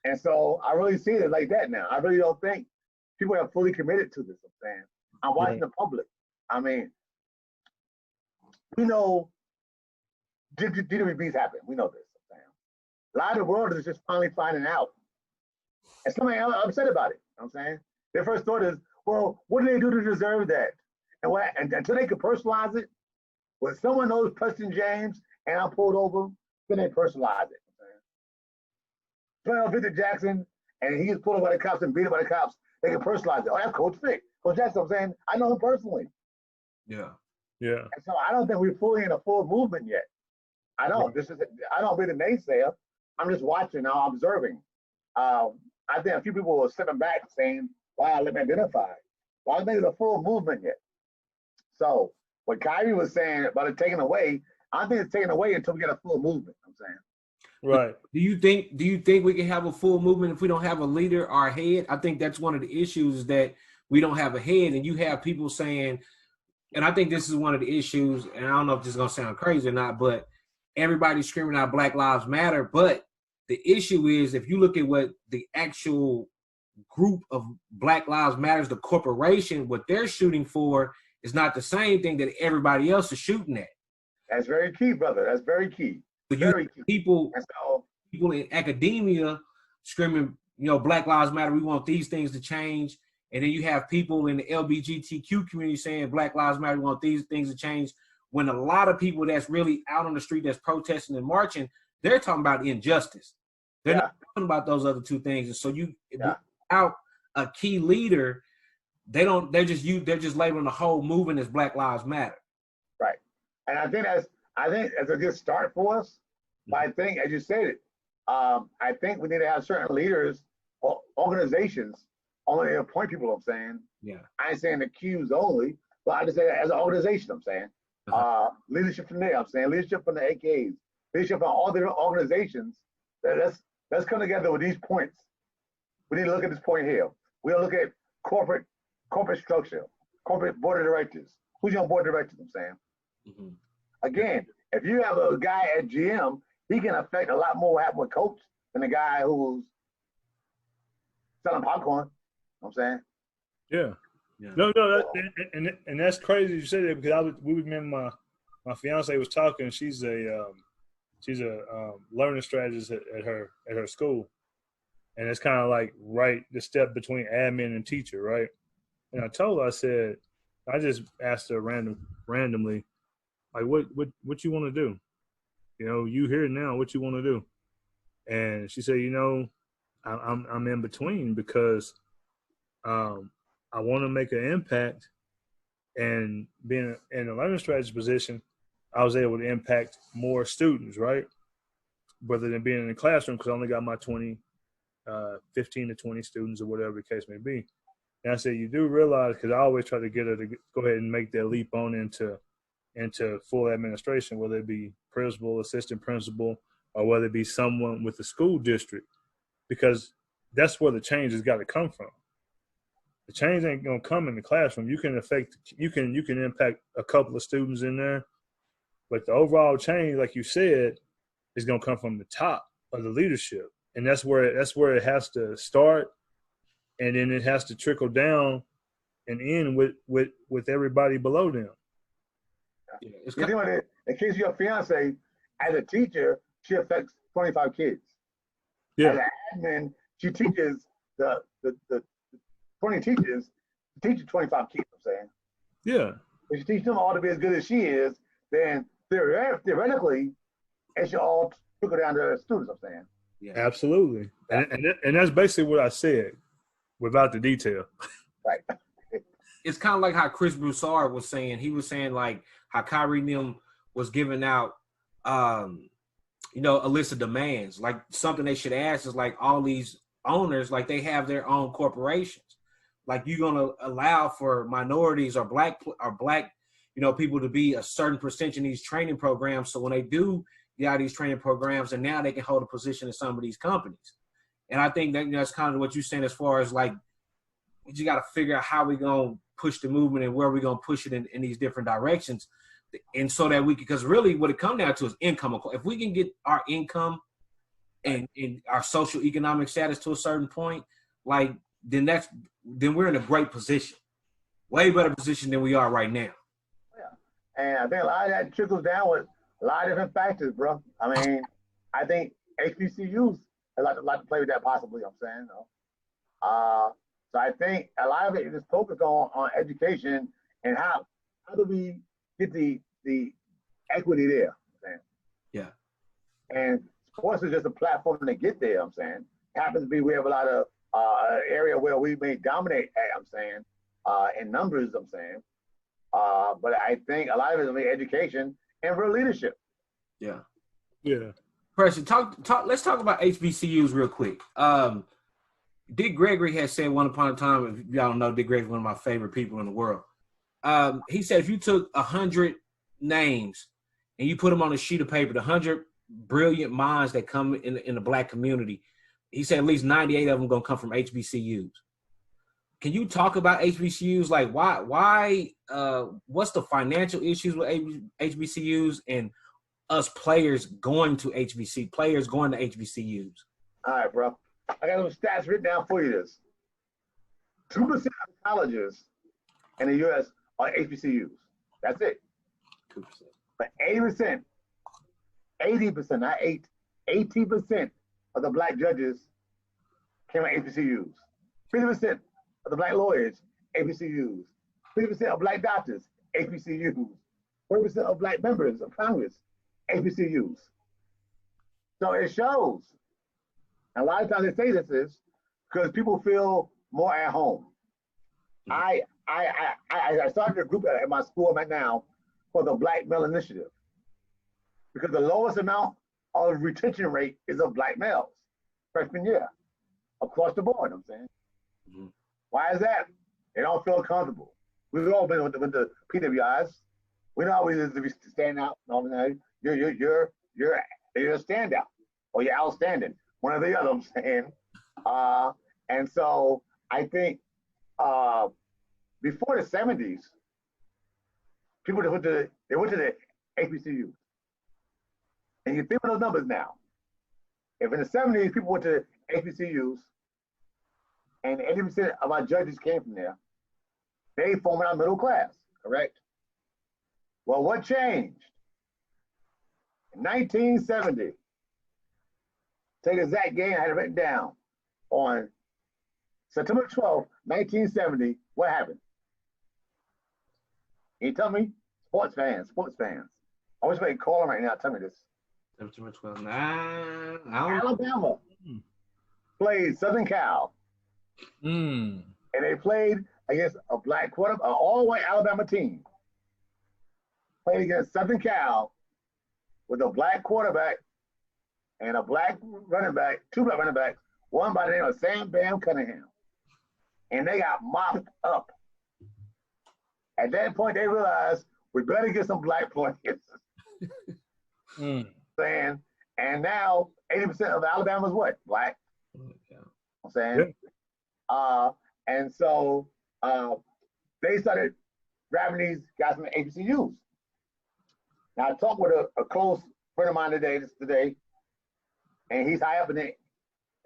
And so I really see it like that now. I really don't think people are fully committed to this. I'm saying, I'm watching the public. I mean, we know DWB's happened. We know this. I'm saying. A lot of the world is just finally finding out. And somebody else upset about it. I'm saying their first thought is, well, what do they do to deserve that? And until they can personalize it, when someone knows Preston James and I'm pulled over, then they personalize it. Victor Jackson, and he gets pulled over by the cops and beat up by the cops, they can personalize it. Oh, that's Coach Vic. Coach Jackson, I'm saying, I know him personally. Yeah. Yeah. And so I don't think we're fully in a full movement yet. I don't. I don't be the naysayer. I'm just watching now, observing. I think a few people are stepping back saying, wow, let me identify. Well, I don't think it's a full movement yet. So what Kyrie was saying about it taken away, I don't think it's taken away until we get a full movement, I'm saying. Right. Do you think we can have a full movement if we don't have a leader or a head? I think that's one of the issues, is that we don't have a head, and you have people saying, and I think this is one of the issues, and I don't know if this is going to sound crazy or not, but everybody's screaming out Black Lives Matter. But the issue is, if you look at what the actual group of Black Lives Matters, the corporation, what they're shooting for is not the same thing that everybody else is shooting at. That's very key, brother. That's very key. So you people in academia screaming, Black Lives Matter, we want these things to change. And then you have people in the LGBTQ community saying Black Lives Matter, we want these things to change. When a lot of people that's really out on the street that's protesting and marching, they're talking about injustice. They're not talking about those other two things. And so without a key leader, they're just labeling the whole movement as Black Lives Matter. Right. And I think that's a good start for us. But I think, as you said, I think we need to have certain leaders or organizations only appoint people. I'm saying, I ain't saying the Qs only, but I just say as an organization. I'm saying, leadership from there. I'm saying leadership from the AKs, leadership from all the organizations. Let's come together with these points, We need to look at this point here. We gotta look at corporate structure, corporate board of directors. Who's your board of directors? I'm saying. Mm-hmm. Again, if you have a guy at GM, he can affect a lot more what happens with coach than the guy who's selling popcorn. You know what I'm saying? Yeah. Yeah. No, and that's crazy you said that because we remember my fiance was talking. She's a learning strategist at her school, and it's kind of like the step between admin and teacher, right? And I told her, I just asked her randomly, like, what you want to do? You know, you here now, what you want to do? And she said, I'm in between because I want to make an impact, and being in a learning strategy position, I was able to impact more students, right? Rather than being in the classroom, because I only got my 15 to 20 students or whatever the case may be. And I said, you do realize, because I always try to get her to go ahead and make that leap on into full administration, whether it be principal, assistant principal, or whether it be someone with the school district, because that's where the change has got to come from. The change ain't gonna come in the classroom. You can impact a couple of students in there, but the overall change, like you said, is gonna come from the top of the leadership, and that's where it has to start, and then it has to trickle down and end with everybody below them. Yeah, it's in case your fiance, as a teacher, she affects 25 kids. Yeah. As an admin, she teaches the 20 teachers, teaches 25 kids, I'm saying. Yeah. If she teaches them all to be as good as she is, then theoretically, it should all trickle down to the students, I'm saying. Yeah. Absolutely. And that's basically what I said without the detail. Right. It's kind of like how Chris Broussard was saying. He was saying like how Kyrie and them was giving out, a list of demands. Like something they should ask is like all these owners, like they have their own corporations. Like you're gonna allow for minorities or black, people to be a certain percentage in these training programs. So when they do get out of these training programs, and now they can hold a position in some of these companies. And I think that that's kind of what you're saying as far as like we just got to figure out how we're gonna push the movement and where we're gonna push it in these different directions, and so that we can, because really what it comes down to is income. If we can get our income and our social economic status to a certain point, like then we're in a great position, way better position than we are right now. Yeah, and I think a lot of that trickles down with a lot of different factors, bro. I mean, I think HBCUs have a lot to play with that, possibly. I'm saying, so I think a lot of it is focused on education and how do we get the equity there. I'm saying. Yeah, and sports is just a platform to get there. I'm saying, it happens to be we have a lot of area where we may dominate. I'm saying, in numbers. I'm saying, but I think a lot of it is education and real leadership. Yeah. Yeah. Preston, let's talk about HBCUs real quick. Dick Gregory has said one upon a time, if y'all don't know, Dick Gregory is one of my favorite people in the world. He said if you took 100 names and you put them on a sheet of paper, the 100 brilliant minds that come in the black community, he said at least 98 of them going to come from HBCUs. Can you talk about HBCUs? Like why what's the financial issues with HBCUs and us players going to HBCUs? All right, bro. I got some stats written down for you. 2% of colleges in the U.S. are HBCUs. That's it. 2%. But 80%, not 80% of the black judges came from HBCUs. 50% of the black lawyers, HBCUs. 50% of black doctors, HBCUs. 40% of black members of Congress, HBCUs. So it shows. And a lot of times they say this is because people feel more at home. I started a group at my school I'm at now for the Black Male Initiative, because the lowest amount of retention rate is of black males freshman year across the board. I'm saying, Why is that? They don't feel comfortable. We've all been with the PWIs. We know how it is to stand out. You're a standout or you're outstanding. One or the other, I'm saying. And so I think before the 70s, people went to the HBCU. And you think of those numbers now. If in the 70s people went to HBCUs and 80% of our judges came from there, they formed our middle class, correct? Well, what changed? In 1970, take the exact game, I had it written down. On September 12th, 1970, what happened? Can you tell me? Sports fans. I wish I could call them right now. Tell me this. September 12th. Nah, Alabama played Southern Cal. Mm. And they played against a black quarterback, an all-white Alabama team. Played against Southern Cal with a black quarterback and a black running back, two black running backs, one by the name of Sam Bam Cunningham. And they got mopped up. At that point, they realized we better get some black players. Saying, and now 80% of Alabama is what? Black. I'm saying. Yeah. And so they started grabbing these guys from the HBCUs. Now I talked with a close friend of mine today, and he's high up in the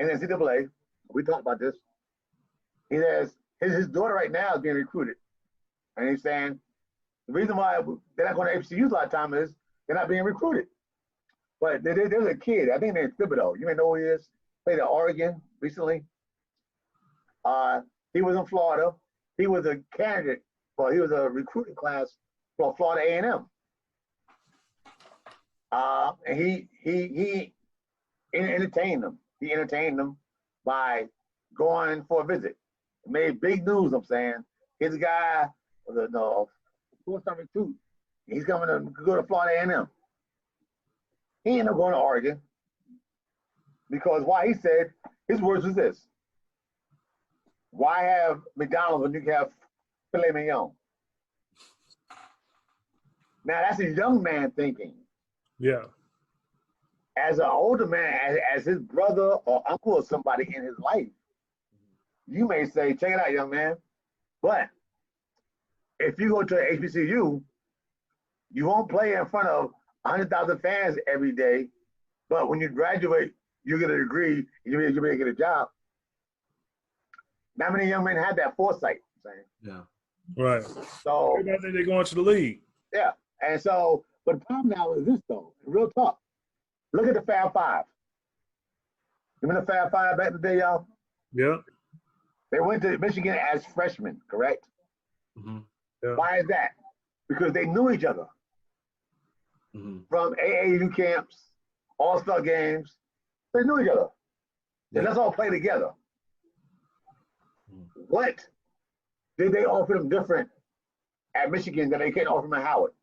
NCAA. We talked about this. He says his daughter right now is being recruited, and he's saying the reason why they're not going to HBCUs a lot of time is they're not being recruited. But there's a kid, I think named Thibodeau. You may know who he is. Played at Oregon recently. He was in Florida. He was a candidate, well, he was a recruiting class for Florida A&M. And he entertained them. He entertained them by going for a visit. It made big news, I'm saying. Here's a guy with a four-star recruit. He's coming to go to Florida A&M. He ended up going to Oregon because why he said, his words was this: why have McDonald's when you can have filet mignon? Now that's a young man thinking. Yeah. As an older man, as his brother or uncle or somebody in his life, you may say, check it out, young man. But if you go to an HBCU, you won't play in front of 100,000 fans every day. But when you graduate, you get a degree, you may get a job. Not many young men have that foresight. I'm saying. Yeah. Right. So I think they're going to the league. Yeah. And so, but the problem now is this though, real talk. Look at the Fab Five. Remember the Fab Five back in the day, y'all? Yeah. They went to Michigan as freshmen, correct? Mm-hmm. Yeah. Why is that? Because they knew each other. Mm-hmm. From AAU camps, all-star games, they knew each other. Yeah. And let's all play together. Mm-hmm. What did they offer them different at Michigan that they can't offer them at Howard?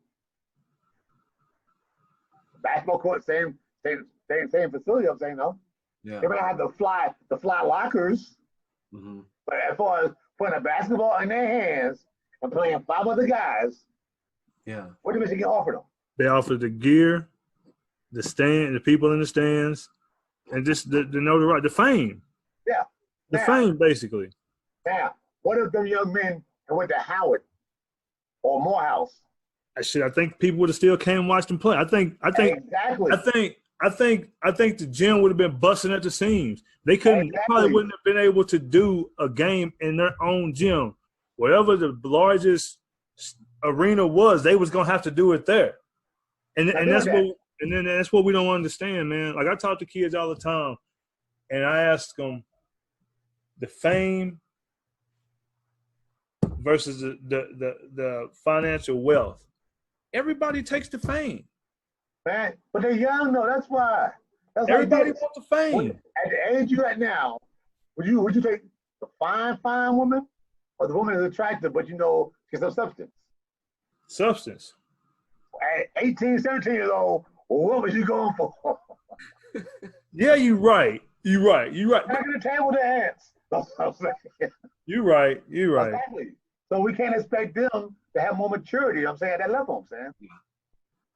Basketball court, same facility. I'm saying no. Yeah. They might have the fly lockers, mm-hmm. But as far as putting a basketball in their hands and playing 5 other guys, yeah, what did Michigan offer them? They offered the gear, the stand, the people in the stands, and just the notoriety, the fame. Yeah, the fame basically. Now, what if them young men went to Howard or Morehouse? I think people would have still came and watched them play. I think exactly. I think the gym would have been busting at the seams. They couldn't. Exactly. They probably wouldn't have been able to do a game in their own gym. Wherever the largest arena was, they was gonna have to do it there. And that's what we don't understand, man. Like I talk to kids all the time, and I ask them the fame versus the financial wealth. Everybody takes the fame. Man, but they're young though. That's why. Everybody wants the fame. At the age you're at now, would you take the fine woman, or the woman is attractive but gets some substance? Substance. At 18, 17 years old, what was you going for? Yeah, you're right. Back at the table to ants. That's what I'm saying. You're right. Exactly. So we can't expect them to have more maturity. I'm saying at that level. I'm saying.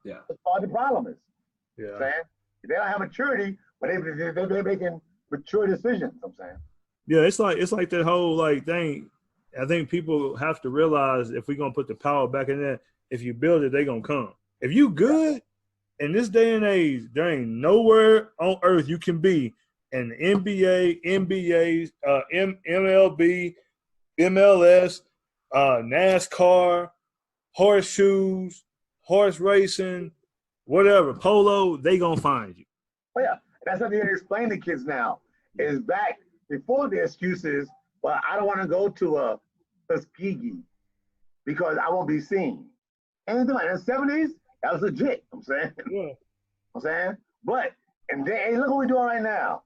Yeah. That's all the problem is. Yeah. I'm saying they don't have maturity, but they're making mature decisions. I'm saying. Yeah, it's like that whole like thing. I think people have to realize if we're gonna put the power back in there, if you build it, they're gonna come. If you good in this day and age, there ain't nowhere on earth you can be in the NBA, NBA, MLB, MLS, NASCAR, horseshoes, horse racing, whatever, polo, they gonna find you. Oh yeah, that's what they're explaining to kids now. Is back before the excuses, well, I don't want to go to a Tuskegee because I won't be seen. Anything like in the 70s, that was legit. I'm saying. Yeah. I'm saying. But and they, hey, look what we're doing right now.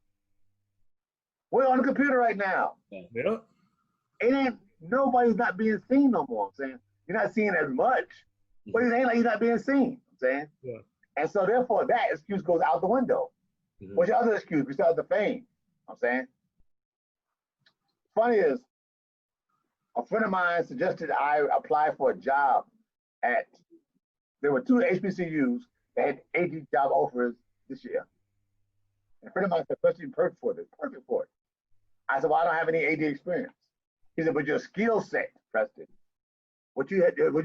We're on the computer right now. Yeah. It ain't nobody's not being seen no more. I'm saying. You're not seeing as much, but it ain't like you're not being seen. I'm saying. Yeah. And so therefore that excuse goes out the window. Mhm. What's your other excuse besides the fame? I'm saying. Funny is, a friend of mine suggested I apply for a job at, there were two HBCUs that had AD job offers this year. And a friend of mine said, Preston, perfect for this, perfect for it. I said, well, I don't have any AD experience. He said, but your skill set, Preston, what you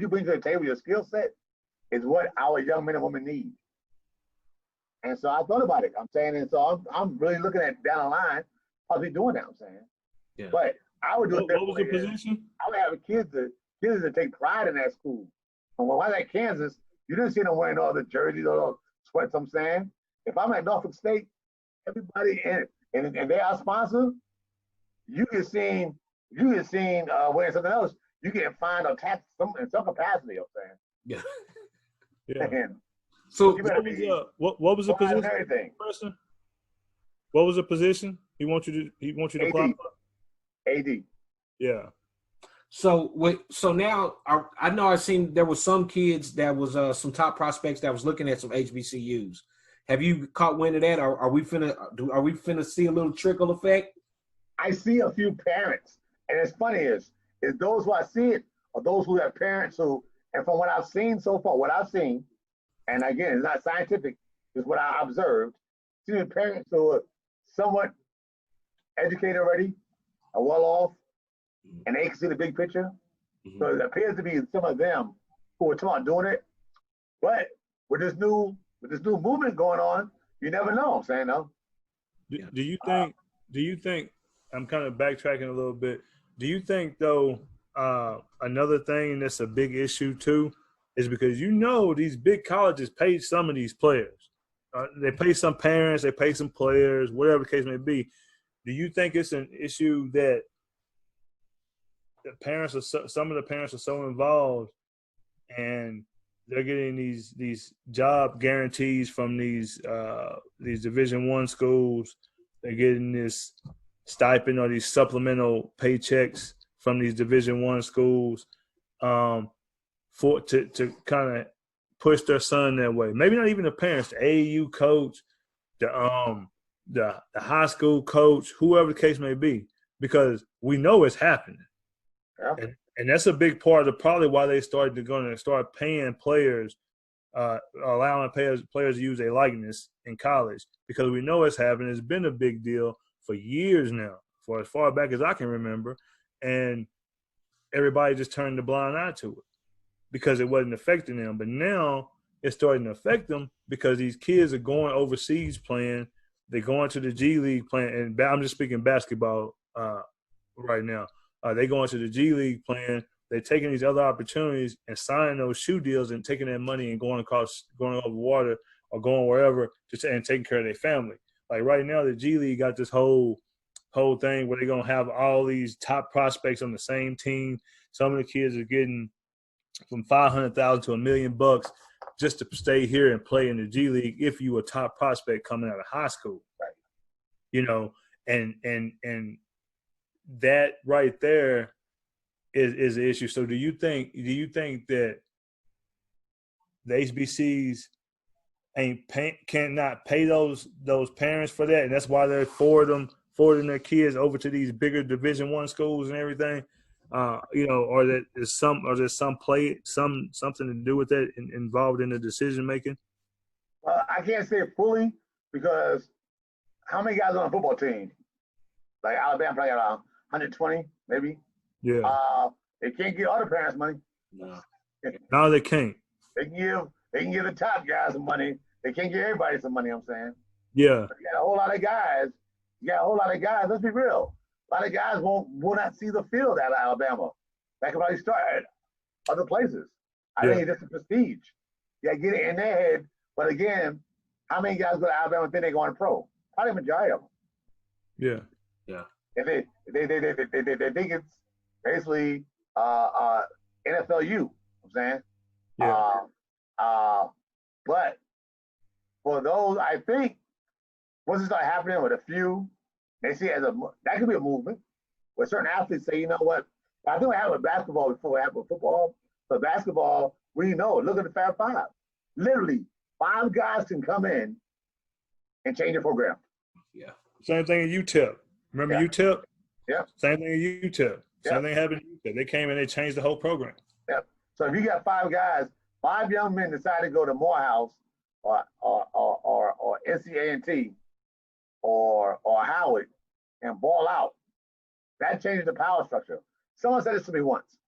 bring to the table, your skill set, is what our young men and women need. And so I thought about it. I'm saying, and so I'm really looking at down the line, I'll be doing that. I'm saying, Yeah. but I would do it. What was the position? I would have kids that take pride in that school. And when I was at Kansas, you didn't see them wearing all the jerseys or those sweats. I'm saying, if I'm at Norfolk State, everybody and they are sponsor, you get seen wearing something else. You get fined or taxed in some capacity. I'm saying. Yeah. Yeah. And So what was the position? Everything. Person? What was the position? He wants you to apply for? AD. Yeah. So now I know I've seen there was some kids that was some top prospects that was looking at some HBCUs. Have you caught wind of that, or are we finna see a little trickle effect? I see a few parents, and it's funny is those who I see it are those who have parents who, and from what I've seen so far, and again, it's not scientific, it's what I observed, see parents who are somewhat educated already, are well off, and they can see the big picture. Mm-hmm. So it appears to be some of them who are talking about doing it. But with this new movement going on, you never know. I'm saying, no. Do you think I'm kind of backtracking a little bit. Do you think though another thing that's a big issue too is because these big colleges pay some of these players. They pay some parents, they pay some players, whatever the case may be. Do you think it's an issue that some of the parents are so involved and they're getting these job guarantees from these Division I schools? They're getting this stipend or these supplemental paychecks from these Division I schools to kind of push their son that way. Maybe not even the parents, the AAU coach, the high school coach, whoever the case may be, because we know it's happening. Yeah. And that's a big part of probably why they started to start paying players, allowing players to use their likeness in college, because we know it's happening. It's been a big deal for years now, for as far back as I can remember, and everybody just turned a blind eye to it because it wasn't affecting them. But now it's starting to affect them because these kids are going overseas playing. They're going to the G League playing, and I'm just speaking basketball right now. They going to the G League playing. They're taking these other opportunities and signing those shoe deals and taking that money and going over water or going wherever and taking care of their family. Like right now, the G League got this whole thing where they're gonna have all these top prospects on the same team. Some of the kids are getting from $500,000 to $1 million just to stay here and play in the G League if you a top prospect coming out of high school. Right. And that right there is the issue. So do you think that the HBCs cannot pay those parents for that, and that's why they're forwarding their kids over to these bigger Division I schools and everything? Or that is something to do with that involved in the decision making? I can't say it fully because how many guys on a football team? Like Alabama probably got 120, maybe. Yeah. They can't give other parents money. No. No, they can't. They can give the top guys some money. They can't give everybody some money. I'm saying. Yeah. But you got a whole lot of guys. Let's be real. A lot of guys will not see the field out of Alabama. That could probably start at other places. I think it's just a prestige. You got to get it in their head. But again, how many guys go to Alabama and think they're going pro? Probably the majority of them. Yeah. Yeah. If they think it's basically NFLU. I'm saying. Yeah. But for those, I think once it start happening with a few, they see it as that could be a movement where certain athletes say, you know what? I think we have with basketball before we have with football. But basketball, we know. Look at the Fab Five. Literally, 5 guys can come in and change the program. Yeah. Same thing in UTEP. Remember UTEP? Yeah. Same thing in UTEP. Same thing happened in UTEP. They came and they changed the whole program. Yep. So if you got 5 guys, 5 young men decide to go to Morehouse or NCA&T or Howard and ball out, that changes the power structure. Someone said this to me once.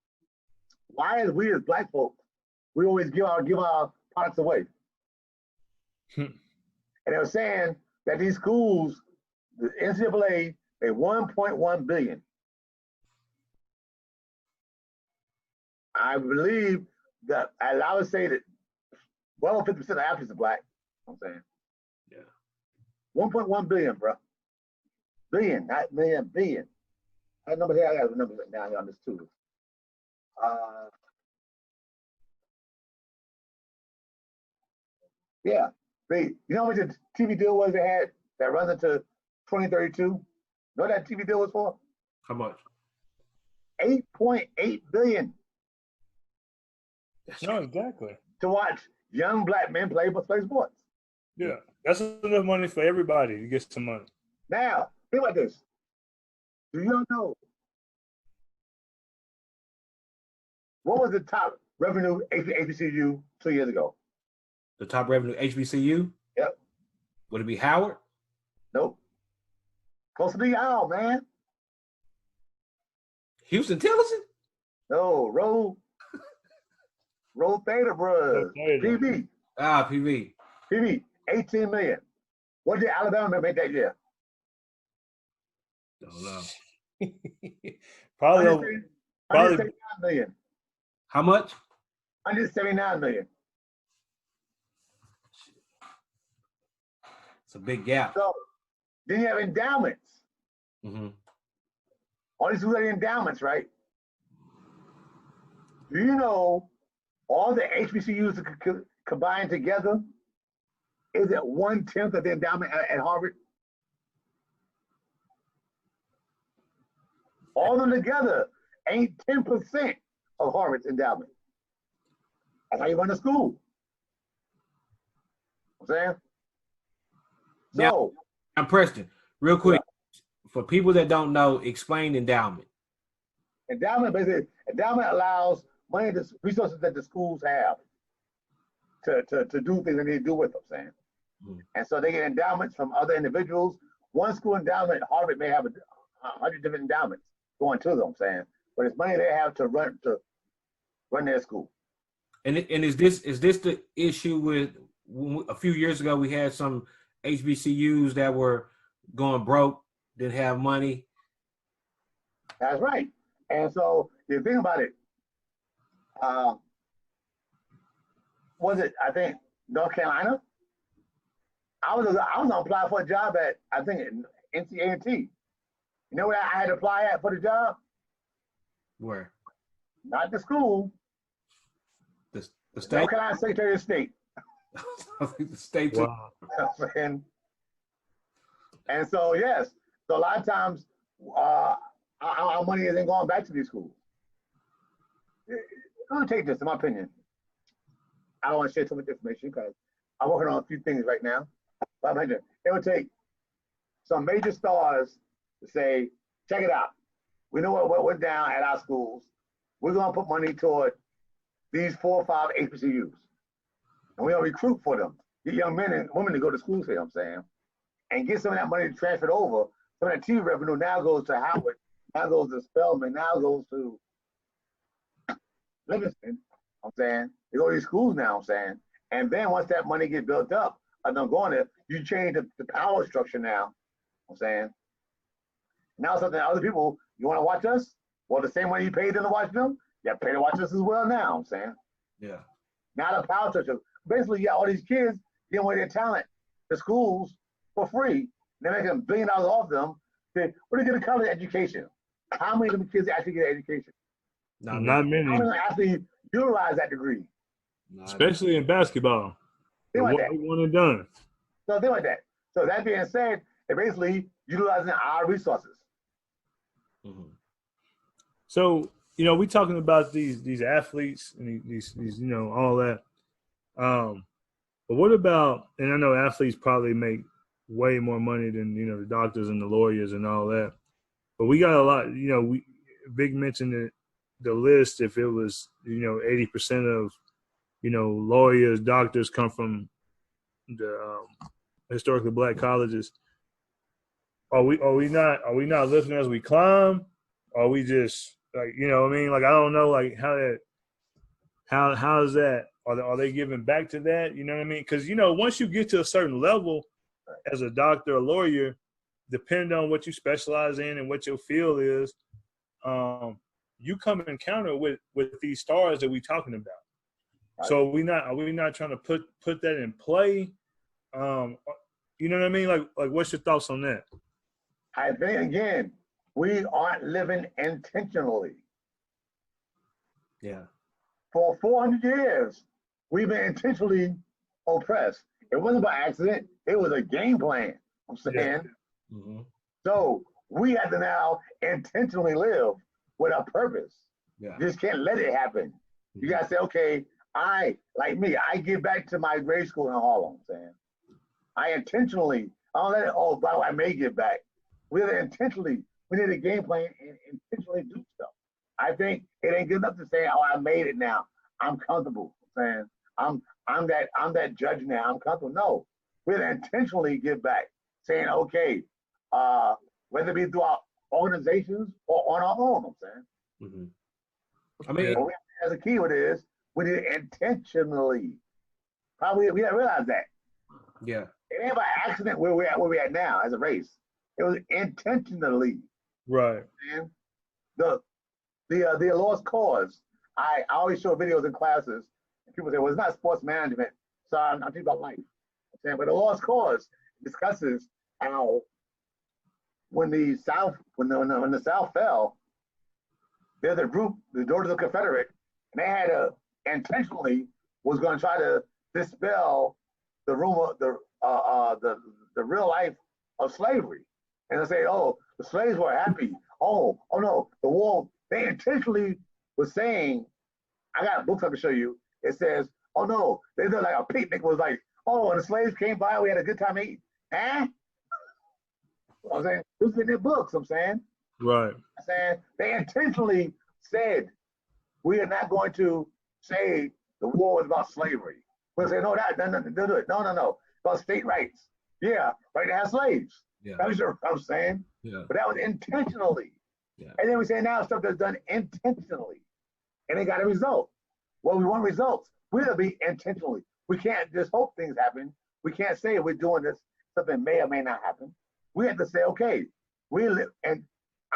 Why is we as black folks, we always give our products away? And they were saying that these schools, the NCAA, they $1.1 billion. I believe that, and I would say that well over 50% of athletes are black. I'm saying. Yeah. 1.1 billion, bro. Billion, not million, billion. I number here. I got the numbers down here on this too. Yeah. You know how much the TV deal was they had that runs into 2032? Know what that TV deal was for? How much? 8.8 billion. No, exactly. To watch young black men play sports. Yeah. That's enough money for everybody to get some money. Now, think about this. Do you know what was the top revenue HBCU 2 years ago? The top revenue HBCU? Yep. Would it be Howard? Nope. Close to the aisle, man. Houston Tillerson? No, Roll Theta, bro. PB. PB. PB, 18 million. What did Alabama make that year? Don't know. Probably 179 million. How much? 179 million. It's a big gap. So then you have endowments. Mm-hmm. All these are endowments, right? Do you know all the HBCUs combined together is at 1/10 of the endowment at Harvard? All of them together ain't 10% of Harvard's endowment. That's how you run the school. I'm saying? So, I'm Preston. Real quick, for people that don't know, explain endowment. Endowment allows money, resources that the schools have to do things they need to do with them, saying. Mm-hmm. And so they get endowments from other individuals. One school endowment, Harvard may have 100 different endowments going to them, saying, but it's money they have to run their school. And is this the issue with a few years ago we had some HBCUs that were going broke, didn't have money? That's right. And so you think about it, was it, I think, North Carolina? I was gonna apply for a job at, I think, NCA&T. You know where I had to apply at for the job? Where? Not the school. The state? North Carolina Secretary of State. I think the state too. Wow. And so, yes, so a lot of times our money isn't going back to these schools. Let me take this, in my opinion. I don't want to share too much information because I'm working on a few things right now. But it would take some major stars to say, check it out. We know what went down at our schools. We're going to put money toward these 4 or 5 HBCUs. And we're going to recruit for them. Get young men and women to go to schools here, I'm saying, and get some of that money transferred over Some of that TV revenue now goes to Howard, now goes to Spelman, now goes to Livingston. I'm saying they go to these schools now. I'm saying, and then once that money gets built up, I'm going there. You change the power structure now. I'm saying now something other people you want to watch us. Well, the same way you paid them to watch them, you have to pay to watch us as well. Now I'm saying, Yeah. now the power structure. Basically, yeah, all these kids giving away their talent to schools for free. They're making $1 billion off them. What are they going to college education? How many of them kids actually get an education? Not How many. many actually utilize that degree? Especially in basketball. Think like that. One and done. So think like that. So that being said, they're basically utilizing our resources. Mm-hmm. So, we talking about these athletes and these all that. But what about, and I know athletes probably make way more money than, the doctors and the lawyers and all that. But we got a lot, Big mentioned the list, if it was, 80% of, lawyers, doctors come from the historically Black colleges. Are we not listening as we climb? Or are we just like, what I mean? Like, I don't know, like how is that? Are they giving back to that? You know what I mean? Because, once you get to a certain level as a doctor or lawyer, depending on what you specialize in and what your field is, you come encounter with these stars that we're talking about. Right. So are we not trying to put that in play? You know what I mean? Like what's your thoughts on that? I think, again, we aren't living intentionally. Yeah. For 400 years, we've been intentionally oppressed. It wasn't by accident. It was a game plan. I'm saying. Yeah. Mm-hmm. So we have to now intentionally live with a purpose. Yeah. You just can't let it happen. Mm-hmm. You got to say, okay, I give back to my grade school in Harlem. I'm saying. I intentionally, I don't let it, by the way, I may give back. We need a game plan and intentionally do stuff. I think it ain't good enough to say, I made it now. I'm comfortable. I'm saying I'm that judge now. I'm comfortable. No, we'll intentionally give back, saying, okay, whether it be through our organizations or on our own. I'm saying. Mm-hmm. I mean, as a keyword is we need to intentionally. Probably we didn't realize that. Yeah. It ain't by accident where we're at now as a race. It was intentionally. Right. And the lost cause. I always show videos in classes. And people say, well, it's not sports management. So I'm talking about life. I'm saying, but the lost cause discusses how when the South fell, there's a group, the Daughters of the Confederate, and they had intentionally was going to try to dispel the rumor, the real life of slavery. And they say, oh, the slaves were happy. Oh no, the war. They intentionally was saying, I got books I can show you. It says, oh no, they did like a picnic. Was like, oh, when the slaves came by, we had a good time eating. Huh? I'm saying, this is in their books. I'm saying, right. I'm saying they intentionally said, we are not going to say the war was about slavery. We'll say, no, that nothing to do it. No, it's about state rights. Yeah, right to have slaves. Yeah. That's what I'm saying. Yeah. But that was intentionally. Yeah. And then we say now stuff that's done intentionally. And they got a result. Well, we want results. We'll be intentionally. We can't just hope things happen. We can't say we're doing this, something may or may not happen. We have to say, okay, we live, and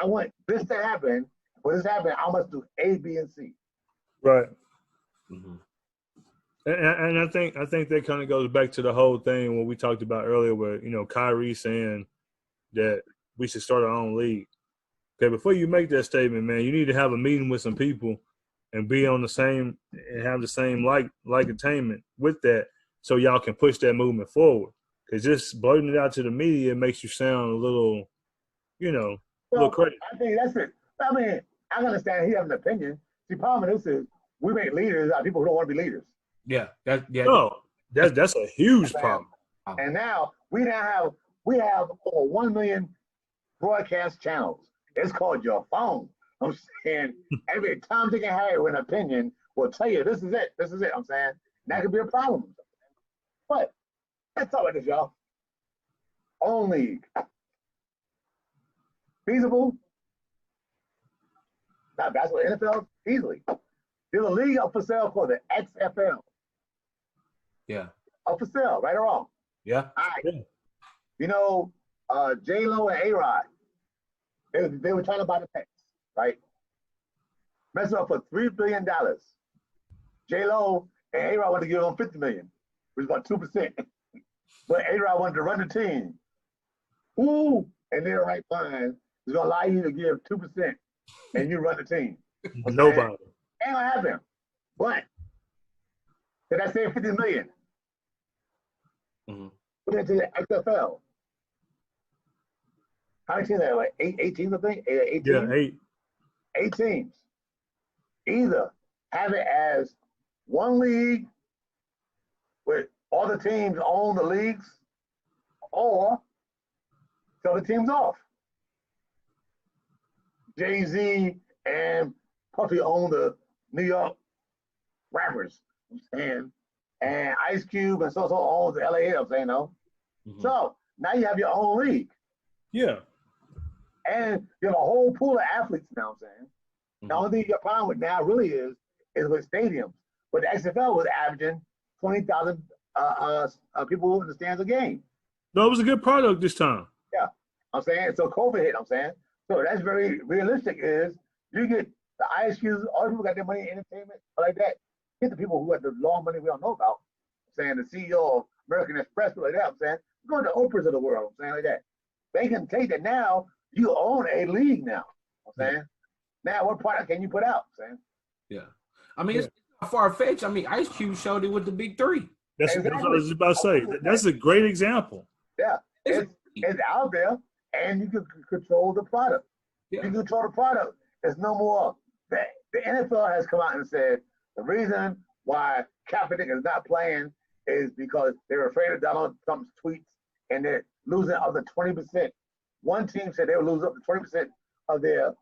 I want this to happen. For this to happen, I must do A, B, and C. Right. Mm-hmm. And I think that kind of goes back to the whole thing what we talked about earlier, where Kyrie saying that we should start our own league. Okay, before you make that statement, man, you need to have a meeting with some people and be on the same and have the same like attainment with that, so y'all can push that movement forward. Because just blurting it out to the media makes you sound a little, a little crazy. I think that's it. I mean, I understand he has an opinion. See, problem is we make leaders out of people who don't want to be leaders. Yeah. That's a huge problem. And now we have over 1 million broadcast channels. It's called your phone. I'm saying every time they can have an opinion will tell you this is it. I'm saying that could be a problem. But let's talk about this, y'all. Own league. Feasible? Not basketball, NFL? Easily. There's a league up for sale called the XFL. Yeah. Up for sale, right or wrong? Yeah. All right. Yeah. You know, J-Lo and A-Rod, they were trying to buy the Pets, right? Messed up for $3 billion. J-Lo and A-Rod wanted to give them $50 million, which is about 2%. But A-Rod wanted to run the team. Who in their right mind is going to allow you to give 2% and you run the team? Nobody. Ain't gonna happen. But did I say $50 million? Mm-hmm. Put it into the XFL. How many teams are there? Like eight teams, I think? Eight teams? Yeah, 8. 8 teams. Either have it as one league with all the teams own the leagues, or sell the teams off. Jay-Z and Puffy own the New York rappers, and Ice Cube and so owns the LA Hits, no? Mm-hmm. So now you have your own league. Yeah. And you have a whole pool of athletes now, I'm saying. Mm-hmm. The only thing you got a problem with now really is with stadiums. But the XFL was averaging 20,000 people in the stands a game. No, it was a good product this time. Yeah, I'm saying. So COVID hit, I'm saying. So that's very realistic is you get the ISQs, all the people got their money in entertainment, like that. Get the people who got the long money we don't know about. I'm saying the CEO of American Express, like that, I'm saying. Go to the Oprahs of the world, I'm saying, like that. They can take that now, you own a league now. I'm saying. Now what product can you put out? I'm saying. Yeah. I mean, it's not far-fetched. I mean, Ice Cube showed it with the big 3. That's Exactly. what I was about to say. That's a great example. Yeah. It's out there, and you can control the product. Yeah. You can control the product. There's no more. The NFL has come out and said the reason why Kaepernick is not playing is because they're afraid of Donald Trump's tweets, and they're losing up to 20%. One team said they would lose up to 20% of their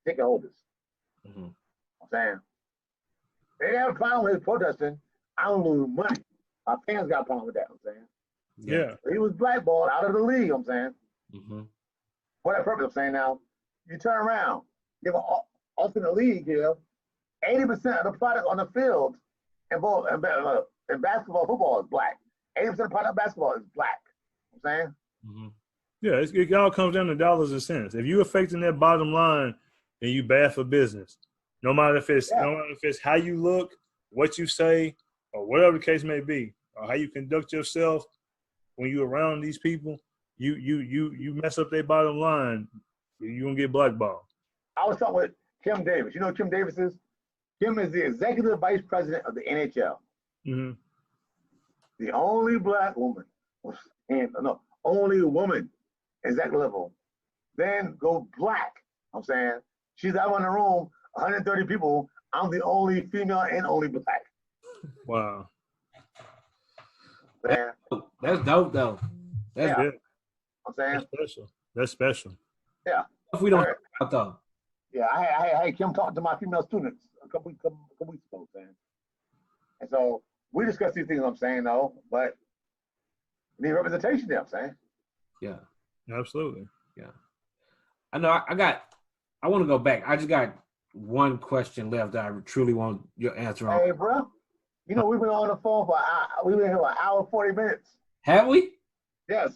ticket holders. Mm-hmm. I'm saying they didn't have a problem with his protesting. I don't lose money. Our fans got a problem with that. I'm saying. Yeah. He was blackballed out of the league. I'm saying. Mm-hmm. For that purpose, I'm saying now, you turn around, you have an alternate league here. 80% of the product on the field in basketball, football is black. 80% of the product of basketball is black. I'm saying. Mm-hmm. Yeah, it all comes down to dollars and cents. If you're affecting that bottom line, then you bad for business. No matter if it's how you look, what you say, or whatever the case may be, or how you conduct yourself when you're around these people, you mess up their bottom line, you're gonna get blackballed. I was talking with Kim Davis. You know who Kim Davis is? Kim is the executive vice president of the NHL. Mm-hmm. The only black woman, only woman is that level. Then go black. I'm saying she's out in the room, 130 people. I'm the only female and only black. Wow. Man. That's dope, though. That's good. I'm saying That's special. Yeah. If we don't talk though. Yeah, I had Kim talk to my female students a couple weeks ago, man. And so we discuss these things. I'm saying though, but we need representation there. I'm saying. Yeah. Absolutely. Yeah. I know. I want to go back. I just got one question left that I truly want your answer on. Hey, bro. You know we've been on the phone for we've been here for an hour 40 minutes. Have we? Yes.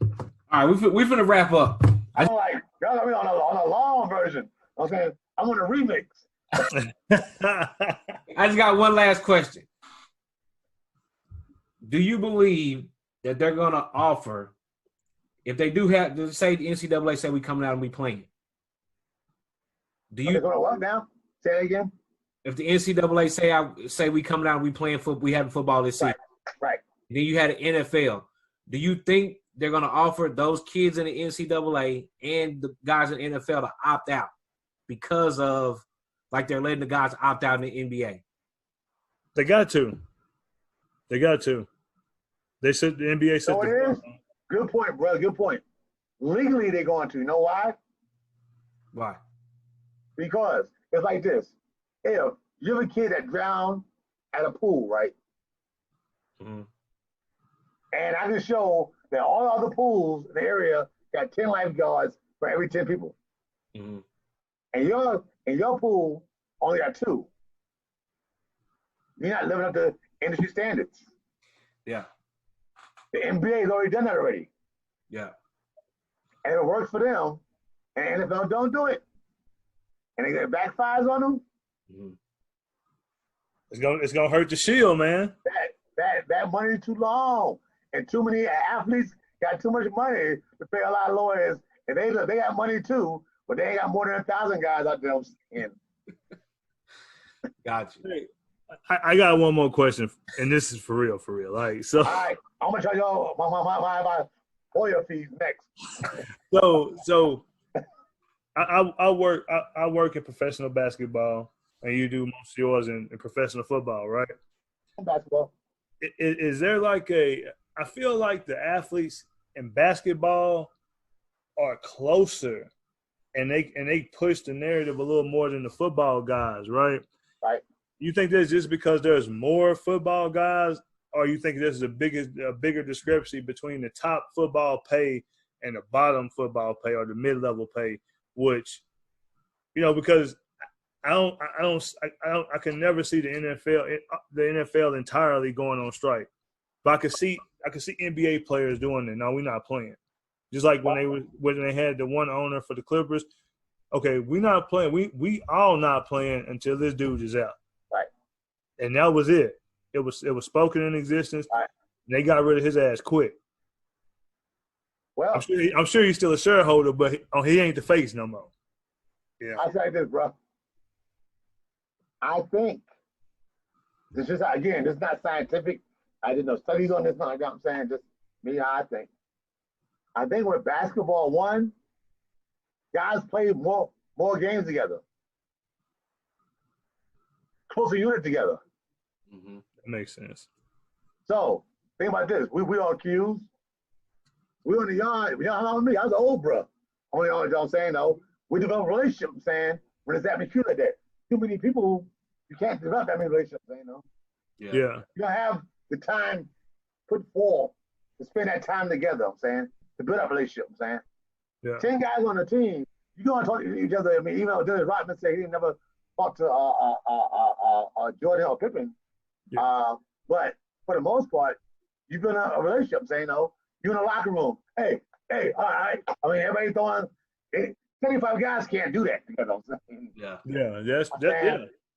All right, we're finna wrap up. I'm like, y'all got me on a long version. I'm saying I'm on a remix. I just got one last question. Do you believe that they're gonna offer, if they do have to say the NCAA say we coming out and we playing? Do you? They're gonna what now? Say that again. If the NCAA say we coming out and we playing football, we having football this season. Right. Then you had an NFL. Do you think they're going to offer those kids in the NCAA and the guys in the NFL to opt out because of, like, they're letting the guys opt out in the NBA? They got to. They said the NBA said. So it is. Good point, bro. Good point. Legally, they're going to. You know why? Why? Because it's like this. If you have a kid that drowned at a pool, right? Mm-hmm. And I can show that all other pools in the area got 10 lifeguards for every 10 people. Mm-hmm. And your pool only got 2. You're not living up to industry standards. Yeah. The NBA has already done that already. Yeah. And it works for them. And NFL don't do it. And it backfires on them. Mm-hmm. It's gonna hurt the shield, man. That money too long. And too many athletes got too much money to pay a lot of lawyers. And they got money too, but they ain't got more than 1,000 guys out there. Gotcha. Hey, I got one more question, and this is for real. Like, so. All right, I'm gonna tell y'all my lawyer fees next. So I work in professional basketball, and you do most of yours in professional football, right? Basketball. Is there like I feel like the athletes in basketball are closer, and they push the narrative a little more than the football guys, right? Right. You think that's just because there's more football guys, or you think there's a bigger discrepancy between the top football pay and the bottom football pay or the mid-level pay, which, because I can never see the NFL entirely going on strike, but I could see NBA players doing it. No, we're not playing. Just like when they had the one owner for the Clippers. Okay, we're not playing. We all not playing until this dude is out. Right. And that was it. It was spoken in existence. Right. And they got rid of his ass quick. Well, I'm sure he's still a shareholder, but he ain't the face no more. Yeah. I'll say this, bro. I think this is not scientific. I did no studies on this. Like I'm saying, just me how I think. I think with basketball one, guys play more games together, closer unit together. Mm-hmm. That makes sense. So think about this: we all Qs. We on the yard. You know how long me? I was an old bro. Only on, you know what I'm saying, though. We develop relationships. I'm saying when it's that many like that, too many people, you can't develop that many relationships. Yeah. You don't have the time put forth to spend that time together. I'm saying to build up relationships. I'm saying. Yeah. 10 guys on the team, you go and talk to each other. I mean, even though Dennis Rodman said he didn't never talk to Jordan or Pippen, but for the most part, you build a relationship. I'm saying, you in the locker room. Hey, all right. I mean, everybody throwing. 25 guys can't do that together. I'm saying. Yeah.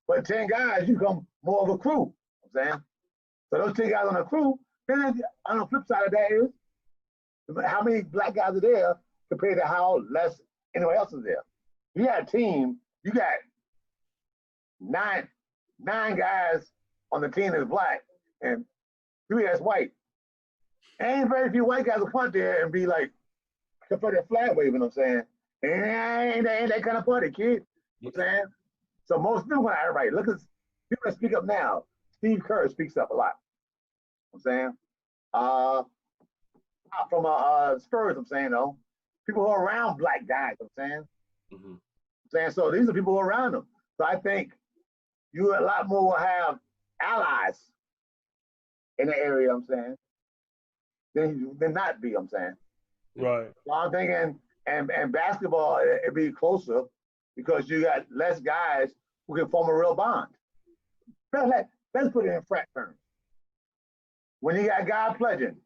But 10 guys, you become more of a crew. I'm saying. So those 10 guys on the crew. Then on the flip side of that is how many black guys are there compared to how less anyone else is there. You got a team, you got nine guys on the team that's black and 3 that's white. Ain't very few white guys will come out there and be like Confederate flag waving, I'm saying. Ain't that kind of party, kid. You know what I'm saying? So most people want everybody. Look at people that speak up now. Steve Kerr speaks up a lot. You know what I'm saying? From Spurs, I'm saying, people who are around black guys, I'm saying. Mm-hmm. I'm saying, so these are people who are around them. So I think you a lot more will have allies in the area, I'm saying, than not be, I'm saying. Right. So I'm thinking, and basketball, it'd be closer because you got less guys who can form a real bond. Let's put it in frat terms. When you got a guy pledging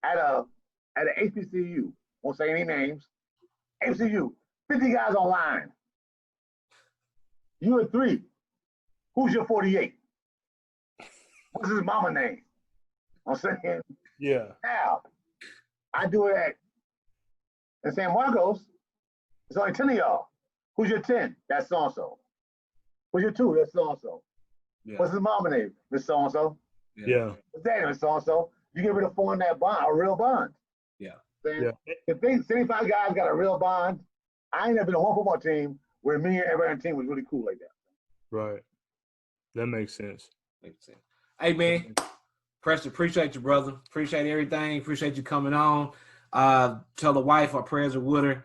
at an HBCU, won't say any names, HBCU, 50 guys online. You at 3. Who's your 48? What's his mama name? I'm saying. Yeah. Now, I do it in San Marcos. It's only 10 of y'all. Who's your 10? That's so-and-so. Who's your 2? That's so-and-so. Yeah. What's his mama name? Miss so-and-so. Yeah. What's that name? So-and-so. You get rid of forming that bond, a real bond. Yeah. If 75 guys got a real bond, I ain't never been on one football team where me and everybody on the team was really cool like that. Right. That makes sense. Hey, man. Preston, appreciate you, brother. Appreciate everything. Appreciate you coming on. Tell the wife our prayers are with her.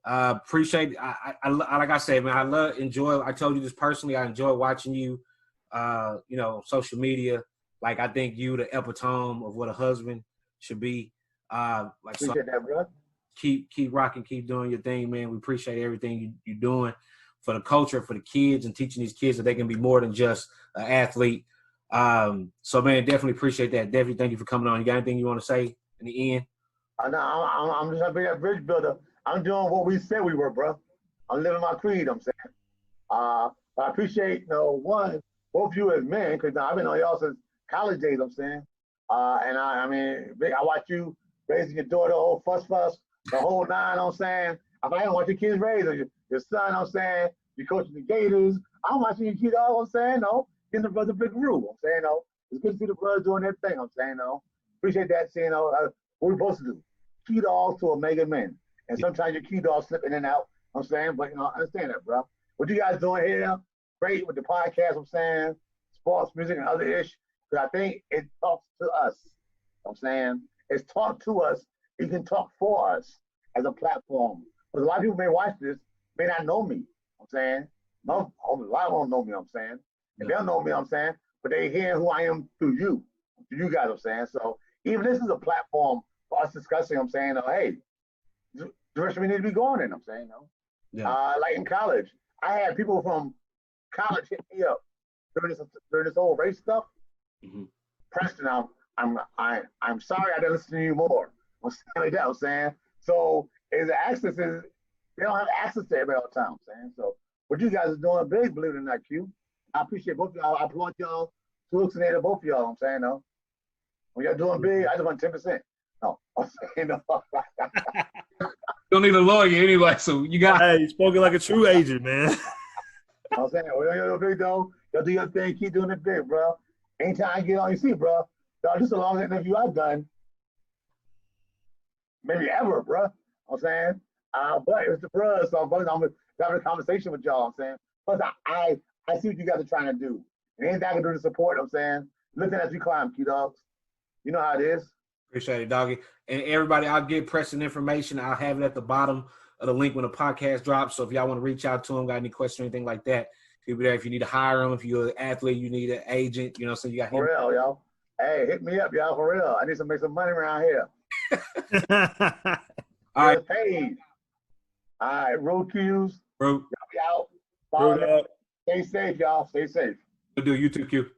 Appreciate. I like I said, man. I told you this personally. I enjoy watching you. Social media. Like I think you the epitome of what a husband should be. Appreciate that, bro. keep rocking, keep doing your thing, man. We appreciate everything you're doing for the culture, for the kids, and teaching these kids that they can be more than just an athlete. So, man, definitely appreciate that. Definitely thank you for coming on. You got anything you want to say in the end? I'm just a big bridge builder. I'm doing what we said we were, bro. I'm living my creed, I'm saying. I appreciate, both of you as men, because I've been on y'all since college days, I'm saying. And I watch you raising your daughter, fuss, the whole nine, I'm saying. I don't watch your kids raise your son, I'm saying. You're coaching the Gators. I'm watching your kids, all I'm saying, getting the brother big rule, I'm saying, It's good to see the brothers doing their thing, I'm saying, Appreciate that, saying, what we're supposed to do. Key dogs to Omega men. And sometimes your key dogs slip in and out, I'm saying, but, I understand that, bro. What you guys doing here, great with the podcast, I'm saying, sports, music, and other ish, because I think it talks to us, I'm saying. It's talked to us. It can talk for us as a platform. Because a lot of people may watch this, may not know me, I'm saying. No, a lot don't know me, I'm saying. And they'll know me, I'm saying, but they hear who I am through you guys, I'm saying. So even this is a platform for us discussing, I'm saying, hey, direction we need to be going in, I'm saying, like in college, I had people from college hit me up during this whole race stuff. Mm-hmm. Preston, I'm sorry I didn't listen to you more. I'm saying like that, I'm saying. So they don't have access to everybody all the time, I'm saying. So what you guys are doing big, believe it or not, Q. I appreciate both of y'all. I applaud y'all. Salute to both of y'all, I'm saying, When y'all doing big, I just want 10%. No, I'm saying, Don't need a lawyer anyway, so you got. Hey, you spoken like a true agent, man. I'm saying, y'all big though. Y'all do your thing, keep doing it big, bro. Anytime I get on, you see, bro. Y'all, this is the longest interview I've done, maybe ever, bro. I'm saying, but it's the bros, so I'm having a conversation with y'all. I'm saying, plus I see what you guys are trying to do, and anything I can do to support. I'm saying, listen as we climb, key dogs. You know how it is. Appreciate it, doggy. And everybody, I'll get Preston information. I'll have it at the bottom of the link when the podcast drops. So if y'all want to reach out to him, got any questions or anything like that, he'll be there. If you need to hire him, if you're an athlete, you need an agent, so you got him. For real, yo. Hey, hit me up, y'all, for real. I need to make some money around here. All right. Paid. All right, road cues. Bro. Y'all be out. Follow me. Stay safe, y'all. Stay safe. We'll do. You too, Q.